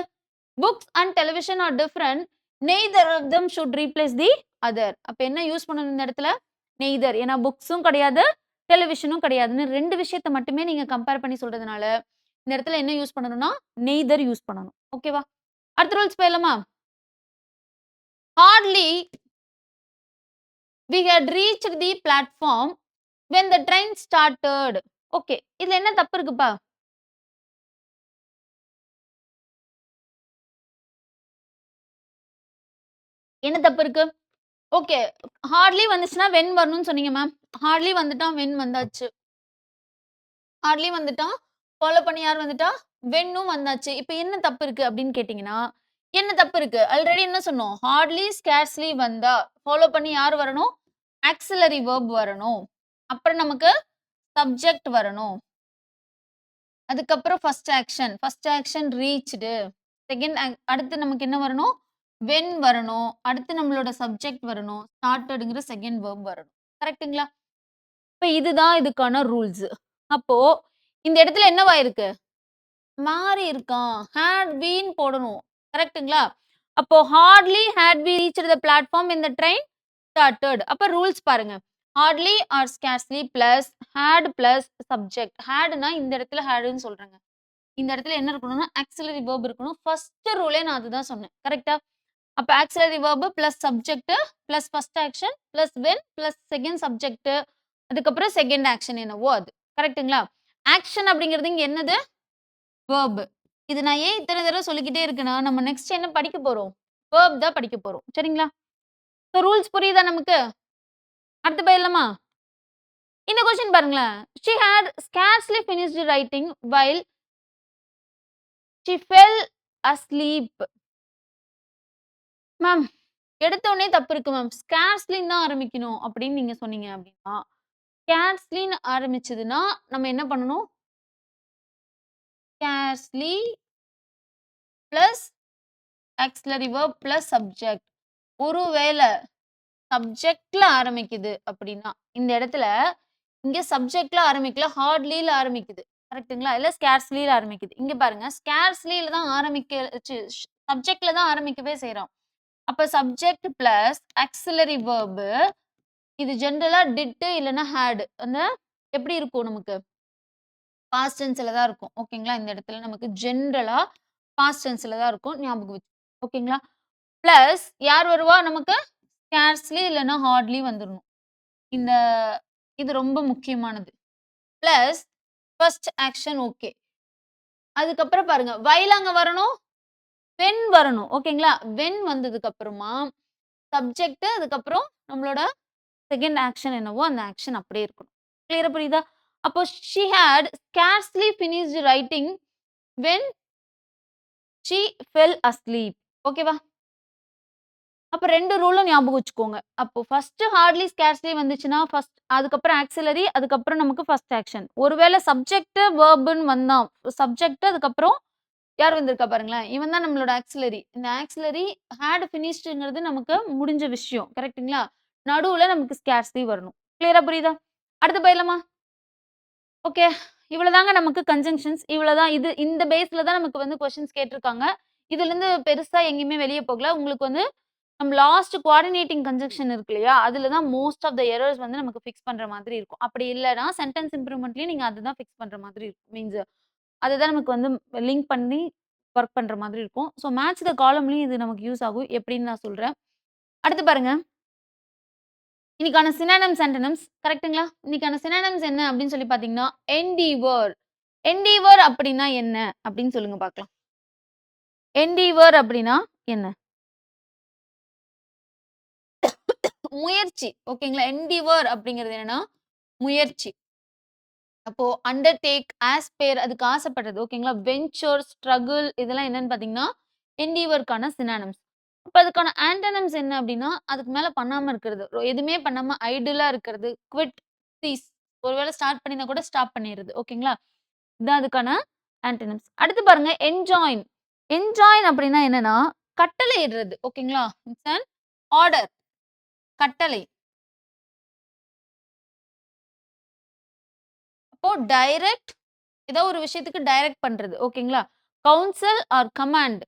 Books and television are different. Neither of them should replace the other. அப்ப என்ன யூஸ் பண்ணணும் இந்த இடத்துல? நெய்தர். ஏன்னா புக்ஸும் கிடையாது, டெலிவிஷனும் கிடையாதுன்னு 2 விஷயத்த மட்டுமே நீங்க கம்பேர் பண்ணி சொல்றதுனால, இந்த இடத்துல என்ன யூஸ் பண்ணணும்னா, நெய்தர் யூஸ் பண்ணணும். ஓகேவா? அடுத்த ரூல்ஸ் போயிடலாமா? Hardly we had reached the platform when the train started. Okay. இதுல என்ன தப்பு இருக்குப்பா? என்ன தப்பு இருக்கு? ஓகே. ஹார்ட்லி வந்துச்சுன்னா வென் வரணும்னு சொன்னீங்க மேம். ஹார்ட்லி வந்துட்டா வென் வந்தாச்சு. ஹார்ட்லி வந்துட்டா, ஃபாலோ பண்ணி யார் வந்துட்டா? வென்னும் வந்தாச்சு. இப்ப என்ன தப்பு இருக்கு அப்படின்னு கேட்டீங்கன்னா, என்ன தப்பு இருக்கு? ஆல்ரெடி என்ன சொன்னோம்? ஹார்ட்லி, ஸ்கேர்ஸ்லி வந்தா, ஃபாலோ பண்ணி யார் வரணும்? ஆக்ஸிலரி வெர்ப் வரணும். அப்புறம் நமக்கு சப்ஜெக்ட் வரணும். அதுக்கப்புறம் first action. First action reached. Second அடுத்து நமக்கு என்ன வரணும்? வென் வரணும். அடுத்து நம்மளோட சப்ஜெக்ட் வரணும். ஸ்டார்டட்ங்கிற செகண்ட் வெர்ப் வரணும். கரெக்ட்டுங்களா? இப்ப இதுதான் இதுக்கான ரூல்ஸ். அப்போ இந்த இடத்துல என்னவாயிருக்கு? மாறி இருக்கான். ஹேட் பீன் போடணும். கரெக்ட்டுங்களா? அப்போ hardly had we reached the platform in the train started. அப்ப ரூல்ஸ் பாருங்க. Hardly or scarcely plus had plus subject. ஹேட்னா இந்த இடத்துல ஹேடுன்னு சொல்றேங்க. இந்த இடத்துல என்ன இருக்கணும்னா ஆக்ஸிலரி வெர்ப் இருக்கணும். ஃபர்ஸ்ட் ரூலே நான் அதுதான் சொன்னேன். கரெக்ட்டா? அப்ப auxiliary verb plus subject plus first action plus when plus second subject அதுக்கப்புறம் செகண்ட் ஆக்ஷன் என்னவோ அது. கரெக்ட்டுங்களா? ஆக்ஷன் அப்படிங்கிறது இங்க என்னது? வெர்ப். இது நான் ஏன் இத்தனை தடவை சொல்லிக்கிட்டே இருக்கேன்னா, நம்ம நெக்ஸ்ட் என்ன படிக்க போறோம்? வெர்ப் தான் படிக்க போறோம். சரிங்களா? சோ ரூல்ஸ் புரியுதா நமக்கு? அடுத்து போயிடலாமா? இந்த கொஸ்டின் பாருங்களேன். She had scarcely finished writing while she fell asleep. Ma'am எடுத்தோனே தப்பு இருக்கு மேம். ஸ்கார்ஸ்லின்னு தான் ஆரம்பிக்கணும் அப்படின்னு நீங்க சொன்னீங்க அப்படின்னா, ஸ்கார்ஸ்லின்னு ஆரம்பிச்சதுன்னா நம்ம என்ன பண்ணணும்? Scarcely plus auxiliary verb plus subject. ஒருவேள சப்ஜெக்ட்ல ஆரம்பிக்குது அப்படின்னா, இந்த இடத்துல இங்க சப்ஜெக்ட்ல ஆரம்பிக்கல, ஹார்ட்லில ஆரம்பிக்குது. கரெக்ட்டுங்களா? இல்ல ஸ்கார்ஸ்லில ஆரம்பிக்குது. இங்க பாருங்க ஸ்கார்ஸ்லில தான் சப்ஜெக்ட்ல தான் ஆரம்பிக்கவே செய்றோம். அப்ப சப்ஜெக்ட் பிளஸ் ஆக்ஸிலரி வெர்ப் இது ஜெனரலா டிட் இல்லன்னா ஹேட். அந்த எப்படி இருக்கும் நமக்கு? பாஸ்ட் டென்ஸ்ல தான் இருக்கும். ஓகேங்களா? இந்த இடத்துல நமக்கு ஜெனரலா பாஸ்ட் டென்ஸ்ல தான் இருக்கும். ஞாபகம் வச்சு ஓகேங்களா? பிளஸ் யார் வருவா நமக்கு? ஸ்கார்ஸ்லி இல்லன்னா ஹார்ட்லி வந்துரணும். இந்த இது ரொம்ப முக்கியமானது. Plus first action okay. அதுக்கப்புறம் பாருங்க வைல் அங்க வரணும். வென் வரணும். ஓகேங்களா? வென் வந்ததுக்கு அப்புறமா சப்ஜெக்ட் அதுக்கப்புறம் நம்மளோட செகண்ட் ஆக்ஷன் என்னவோ அந்த ஆக்ஷன் அப்படியே இருக்கணும். கிளியரா புரியுதா? அப்போ she had scarcely finished writing when she fell asleep. ஓகேவா? அப்ப 2 ரூலும் ஞாபகம் வச்சுக்கோங்க. அப்போ ஃபர்ஸ்ட் ஹார்ட்லி, ஸ்கார்ஸ்லி வந்துச்சுன்னா, ஃபர்ஸ்ட் அதுக்கப்புறம் ஆக்ஸிலரி, அதுக்கப்புறம் நமக்கு ஃபர்ஸ்ட் ஆக்ஷன். ஒருவேள சப்ஜெக்ட், வெர்ப்ன்னு வந்தான். சப்ஜெக்ட் அதுக்கப்புறம் யார் வந்திருக்கா பாருங்களேன். இவன் தான் நம்மளோட ஆக்ஸிலரி. இந்த ஆக்ஸிலரி ஹேட் ஃபினிஷ்டுங்கிறது நமக்கு முடிஞ்ச விஷயம். கரெக்ட்டுங்களா? நடுவுல நமக்கு ஸ்கார்ஸ்லி வரணும். கிளியரா புரியுதா? அடுத்து போயிடலாமா? ஓகே. இவ்வளதாங்க நமக்கு கன்ஜங்ஷன்ஸ். இவ்வளதான் இது இந்த பேஸ்ல தான் நமக்கு வந்து கொஸ்டின்ஸ் கேட்டிருக்காங்க. இதுலருந்து பெருசா எங்கேயுமே வெளிய போகல. உங்களுக்கு வந்து நம்ம லாஸ்ட் குவார்டினேட்டிங் கன்ஜங்ஷன் இருக்கு இல்லையா? அதுல தான் மோஸ்ட் ஆஃப் த எரர்ஸ் வந்து நமக்கு ஃபிக்ஸ் பண்ற மாதிரி இருக்கும். அப்படி இல்லன்னா சென்டென்ஸ் இம்ப்ரூவ்மென்ட்லயும் நீங்க அதுதான் ஃபிக்ஸ் பண்ற மாதிரி இருக்கும். மீன்ஸ் அதுதான் நமக்கு வந்து லிங்க் பண்ணி வொர்க் பண்ற மாதிரி இருக்கும். ஸோ மேட்ச் த காலம்லயும் இது நமக்கு யூஸ் ஆகும். எப்படின்னு நான் சொல்றேன். அடுத்து பாருங்க. இன்னைக்கான சினானிம்ஸ், ஆன்டோனிம்ஸ் கரெக்ட்டுங்களா? இன்னைக்கான சினானிம்ஸ் என்ன அப்படின்னு சொல்லி பார்த்தீங்கன்னா, என்டீவர். என்டீவர் அப்படின்னா என்ன? அப்படின்னு சொல்லுங்க பார்க்கலாம். என்டீவர் அப்படின்னா என்ன? முயற்சி. ஓகேங்களா? என்டீவர் அப்படிங்கிறது என்னன்னா, முயற்சி. அப்போ அண்டர்டேக், ஆஸ்பயர் அதுக்கு ஆசைப்படுறது. ஓகேங்களா? வென்ச்சர், ஸ்ட்ரகிள் இதெல்லாம் என்னன்னு பார்த்தீங்கன்னா, என்டீவர்க்கான சினானிம்ஸ். அப்ப அதுக்கான ஆன்டோனிம்ஸ் என்ன அப்படின்னா, அதுக்கு மேல பண்ணாம இருக்கிறது. எதுவுமே பண்ணாம ஐடிலா இருக்கிறது. Quit, cheese. ஒருவேள ஸ்டார்ட் பண்ணியிருந்தா கூட ஸ்டாப் பண்ணிறது. ஓகேங்களா? இதான் அதுக்கான ஆன்டோனிம்ஸ். அடுத்து பாருங்க என்ஜாயின். என்ஜாயின் அப்படின்னா என்னன்னா, கட்டளையிடுறது. ஓகேங்களா? It's an order. கட்டளை. அப்போ டைரக்ட் ஏதோ ஒரு விஷயத்துக்கு டைரக்ட் பண்றது. ஓகேங்களா? Council or command.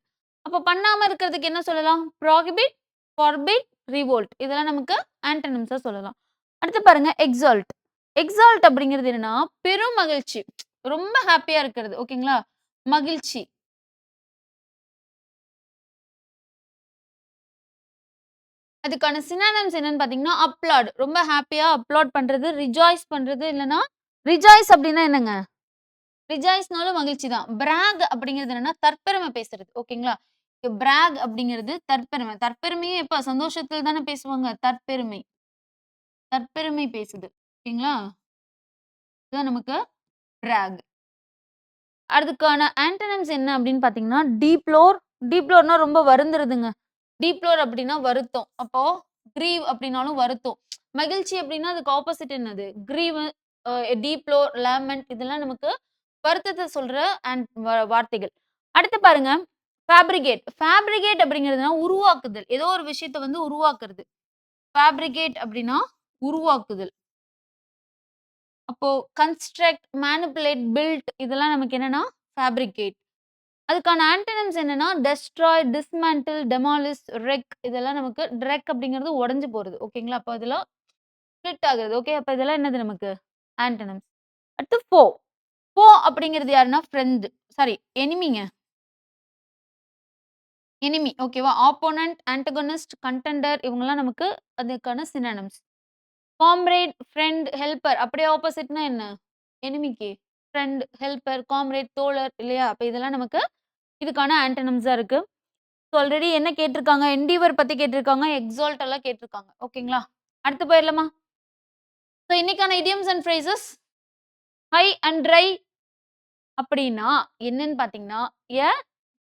அப்ப பண்ணாம இருக்கிறதுக்கு என்ன சொல்லலாம்? Prohibit, forbid, revolt. இதெல்லாம் நமக்கு ஆன்டனிம்ஸா சொல்லலாம். அடுத்து பாருங்க எக்ஸால்ட். எக்ஸால்ட் அப்படிங்கிறது என்னன்னா, பெரும் மகிழ்ச்சி. ரொம்ப ஹேப்பியா இருக்கிறது. ஓகேங்களா? மகிழ்ச்சி. அதுக்கான சினானிம்ஸ் என்னன்னு பார்த்தீங்கன்னா, அப்ளாட். ரொம்ப ஹேப்பியா அப்ளாட் பண்றது, ரிஜாய்ஸ் பண்றது இல்லன்னா, ரிஜாய்ஸ் அப்படின்னா என்னங்க? ரிஜாய்ஸ்னாலும் மகிழ்ச்சி தான். பிராக் அப்படிங்கிறது என்னன்னா, தற்பெருமை பேசுறது. ஓகேங்களா? பிராக் அப்படிங்கிறது தற்பெருமை. தற்பெருமையே எப்ப சந்தோஷத்துல தானே பேசுவாங்க. தற்பெருமை. தற்பெருமை பேசுது. ஓகேங்களா? இதுதான் நமக்கு பிராக். அதுக்கான ஆன்டனிம்ஸ் என்ன அப்படின்னு பார்த்தீங்கன்னா, டீப்ளோர். டீப்ளோர்னா ரொம்ப வருந்துறதுங்க. டீப்ளோர் அப்படின்னா வருத்தம். அப்போ கிரீவ் அப்படின்னாலும் வருத்தம். மகிழ்ச்சி அப்படின்னா அதுக்கு ஆப்போசிட் என்னது? கிரீவ், டீப்ளோர், லேமெண்ட் இதெல்லாம் நமக்கு வருத்தத்த சொல்ற வார்த்தைகள். அடுத்து பாருங்க, ஃபேப்ரிகேட். ஃபேப்ரிகேட் அப்படிங்கிறதுனா உருவாக்குதல். ஏதோ ஒரு விஷயத்த வந்து உருவாக்குறது. ஃபேப்ரிகேட் அப்படின்னா உருவாக்குதல். அப்போ கன்ஸ்ட்ரக்ட், மேனிபுலேட், பில்ட் இதெல்லாம் நமக்கு என்னன்னா ஃபேப்ரிகேட். அதுக்கான ஆன்டனிம்ஸ் என்னன்னா டெஸ்ட்ராய், டிஸ்மேண்டில், டெமாலிஷ், ரெக் இதெல்லாம் நமக்கு ரெக் அப்படிங்கிறது உடைஞ்சு போறது. ஓகேங்களா? அப்போ இதெல்லாம் ஸ்ப்ளிட் ஆகுறது. ஓகே. அப்ப இதெல்லாம் என்னது நமக்கு? ஆன்டனிம்ஸ். அடுத்து ஃபோ. ஃபோ அப்படிங்கிறது யாருன்னா ஃப்ரெண்ட். சாரி எனிமிங்க. எனிமி. ஓகேவா? ஆப்போனன்ட், ஆன்டகோனிஸ்ட், கண்டெண்டர் இவங்கலாம் நமக்கு அதுக்கான சினானிம்ஸ். காம்ரேட், ஃப்ரெண்ட், ஹெல்ப்பர் அப்படியே ஆப்போசிட்னா என்ன? எனிமிக்கு. ஃப்ரெண்ட், ஹெல்ப்பர், காம்ரேட், தோழர் இல்லையா? அப்ப இதெல்லாம் நமக்கு இதுக்கான ஆன்டனிம்ஸா இருக்கு. ஸோ ஆல்ரெடி என்ன கேட்டிருக்காங்க? என்டீவர் பத்தி கேட்டிருக்காங்க. எக்ஸால்ட் எல்லாம் கேட்டிருக்காங்க. ஓகேங்களா? அடுத்து போயிரலாமா? ஸோ இன்னைக்கான idioms and phrases high and dry அப்படின்னா என்னன்னு பார்த்தீங்கன்னா, a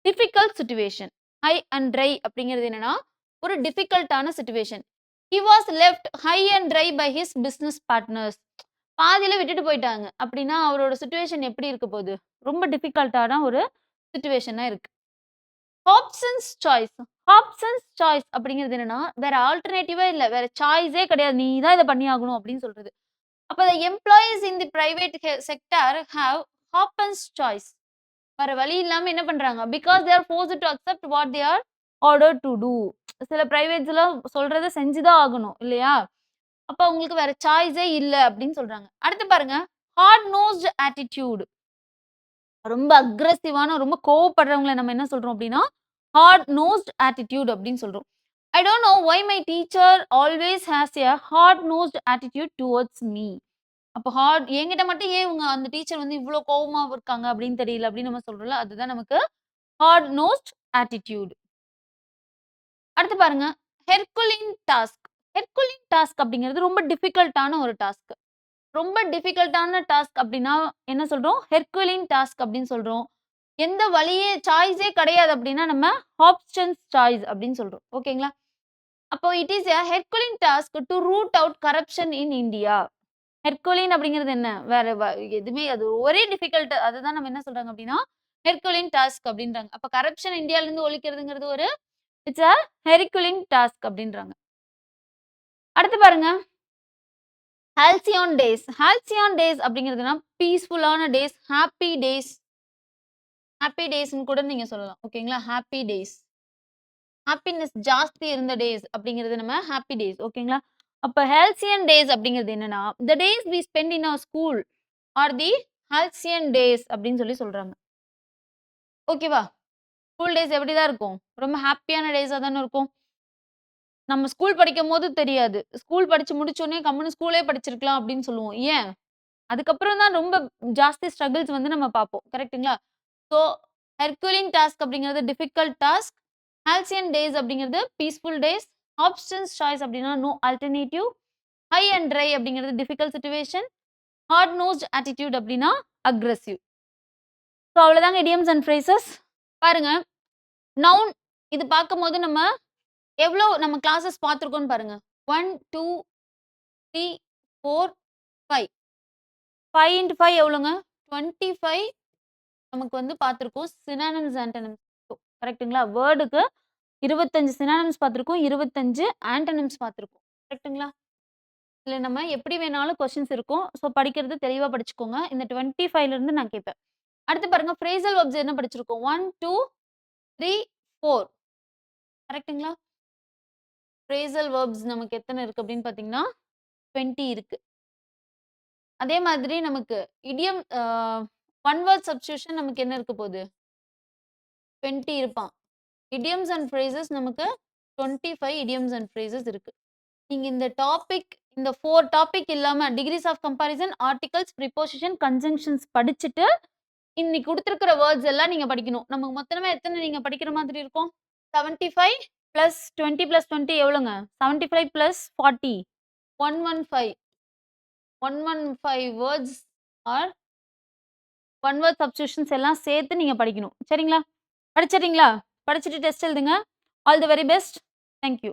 difficult situation. High and dry அப்படிங்கிறது என்னன்னா, ஒரு டிஃபிகல்ட்டான situation. He was left high and dry by his business partners. பாதியில விட்டுட்டு போயிட்டாங்க. அப்படின்னா அவரோட சிட்யூவேஷன் எப்படி இருக்க போகுது? ரொம்ப டிஃபிகல்ட்டான ஒரு சிட்யூவேஷனா இருக்கு. ஹாப்சன்ஸ் சாய்ஸ். ஹாப்சன்ஸ் சாய்ஸ் அப்படிங்கிறது என்னன்னா, வேற ஆல்டர்னேட்டிவே இல்ல. வேற சாய்ஸே கிடையாது. நீ தான் இத பண்ணியாகணும் அப்படின்னு சொல்றது. அப்ப the employees in the private sector have Hopkins choice. வேற வழி இல்லாம என்ன பண்றாங்க? Because they are forced to accept what they are ordered to do. சில பிரைவேட்ஸ்லாம் சொல்றத செஞ்சு தான் ஆகணும் இல்லையா? அப்ப உங்களுக்கு வேற சாய்ஸே இல்ல அப்படின்னு சொல்றாங்க. அடுத்து பாருங்க, ஹார்ட் நோஸ்ட் ஆட்டிட்யூட். ரொம்ப அக்ரெசிவான ரொம்ப கோவப்படுறவங்கள நம்ம என்ன சொல்றோம் அப்படின்னா, ஹார்ட் நோஸ்ட் ஆட்டிட்யூட் அப்படின்னு சொல்றோம். I don't know why my teacher always has a hard nosed attitude towards me. அப்ப என்கிட்ட மட்டும் ஏன் இவங்க அந்த டீச்சர் வந்து இவ்ளோ கோவமா இருக்காங்க அப்படின்னு தெரியல அப்படின்னு நம்ம சொல்றோம்ல. அதுதான் நமக்கு ஹார்ட் நோஸ்ட் ஆட்டிட்யூட். அடுத்து பாருங்க, ஹெர்குலின் டாஸ்க். ஹெர்குலின் டாஸ்க் அப்படிங்கிறது ரொம்ப டிஃபிகல்ட்டான ஒரு டாஸ்க். ரொம்ப டிஃபிகல்ட்டான டாஸ்க் அப்படின்னா என்ன சொல்றோம்? ஹெர்குலின் டாஸ்க் அப்படின்னு சொல்றோம். எந்த வழியே சாய்ஸே கிடையாது அப்படின்னா நம்ம ஹாப்சன்ஸ் சாய்ஸ் அப்படின்னு சொல்றோம். ஓகேங்களா? அப்போ it is a herculean task to root out corruption in India. Herculean அப்படிங்கிறது என்ன? வேற எதுவுமே அது ஒரே டிஃபிகல்ட் அதுதான் நம்ம என்ன சொல்றாங்க அப்படின்னா, ஹெர்குலின் டாஸ்க் அப்படின்றாங்க. அப்ப கரப்ஷன் இந்தியால இருந்து ஒழிக்கிறதுங்கிறது ஒரு இட்ஸ் அ ஹெர்குலின் டாஸ்க் அப்படின்றாங்க. அடுத்து பாருங்க, ஹால்சியான் டேஸ். ஹால்சியான் டேஸ் அப்படிங்கிறதுனா பீஸ்ஃபுல்லான டேஸ், ஹாப்பி டேஸ். ஹாப்பி டேஸ்ன்னு கூட நீங்க சொல்லலாம். ஓகேங்களா? Happy days. ஹாப்பினஸ் ஜாஸ்தி இருந்த டேஸ் அப்படிங்கிறது நம்ம ஹாப்பி டேஸ். ஓகேங்களா? அப்ப ஹால்சியன் டேஸ் அப்படிங்கிறது என்னன்னா, the days we spend in our school are the halcyon days அப்படின்னு சொல்றாங்க. ஓகேவா? ஸ்கூல் டேஸ் எப்படிதான் இருக்கும்? ரொம்ப ஹாப்பியான டேஸா தானே இருக்கும். நம்ம ஸ்கூல் படிக்கும்போது தெரியாது. ஸ்கூல் படிச்சு முடிச்சோனே கம்முனு ஸ்கூலே படிச்சிருக்கலாம் அப்படின்னு சொல்லுவோம். ஏன்? அதுக்கப்புறம் தான் ரொம்ப ஜாஸ்தி ஸ்ட்ரகிள்ஸ் வந்து நம்ம பார்ப்போம். கரெக்ட்டுங்களா? ஸோ ஹெர்குலின் டாஸ்க் அப்படிங்கிறது டிஃபிகல்ட் டாஸ்க். ஹால்சியன் டேஸ் அப்படிங்கிறது பீஸ்ஃபுல் டேஸ். ஆப்ஷன்ஸ் சாய்ஸ் அப்படின்னா no alternative. High and dry அப்படிங்கிறது difficult situation. Hard nosed attitude அப்படின்னா அக்ரெசிவ். ஸோ அவ்வளோதாங்க இடியம்ஸ் அண்ட் ஃப்ரேசஸ். பாருங்க, நவுன் இது பார்க்கும்போது நம்ம எவ்வளோ நம்ம கிளாஸஸ் பார்த்துருக்கோம்னு பாருங்க. 1, 2, 3, 4, 5. 5 இன்டு 5 எவ்வளோங்க? 25 நமக்கு வந்து பார்த்துருக்கோம். சினானிம்ஸ், ஆன்டனிம்ஸ் கரெக்ட்டுங்களா? வேர்டுக்கு 25 சினானிம்ஸ் பார்த்துருக்கோம். 25 ஆன்டனிம்ஸ் பார்த்துருக்கோம். கரெக்ட்டுங்களா? இதுல நம்ம எப்படி வேணாலும் கொஸ்டின்ஸ் இருக்கும். ஸோ படிக்கிறது தெளிவா படிச்சுக்கோங்க. இந்த 25ல இருந்து நான் கேட்பேன். அடுத்து பாருங்க, ஃப்ரேசல் வெர்ப்ஸ் என்ன படிச்சிருக்கோம்? 1, 2, 3, 4 கரெக்ட்டுங்களா? ஃப்ரேசல் வெர்ப்ஸ் நமக்கு எத்தன இருக்கு அப்படின்னு பார்த்தீங்கன்னா, 20 இருக்கு. அதே மாதிரி நமக்கு இடியம் ஒன் வேர்ட் சப்ஸ்டிடியூஷன் நமக்கு என்ன இருக்க போது? 20 இருப்பான். இடியம்ஸ் அண்ட் ஃப்ரேசஸ் நமக்கு 25 இடியம்ஸ் அண்ட் ஃப்ரேசஸ் இருக்கு. நீங்க இந்த டாபிக் இந்த 4 டாபிக் இல்லாம degrees of comparison, articles, preposition, conjunctions படிச்சுட்டு, இன்னைக்கு குடுத்திருக்கிற வேர்ட்ஸ் எல்லாம் நீங்க படிக்கணும். நமக்கு மொத்தமா எத்தன நீங்க படிக்கிற மாதிரி இருக்கும்? 75 பிளஸ் 20 பிளஸ் 20 எவ்வளோங்க? 75 plus 40 115 115 words R one word substitutions எல்லாம் சேர்த்து நீங்க படிக்கணும். சரிங்களா? படிச்சிடுறீங்களா? படிச்சுட்டு டெஸ்ட் எழுதுங்க. All the very best. Thank you.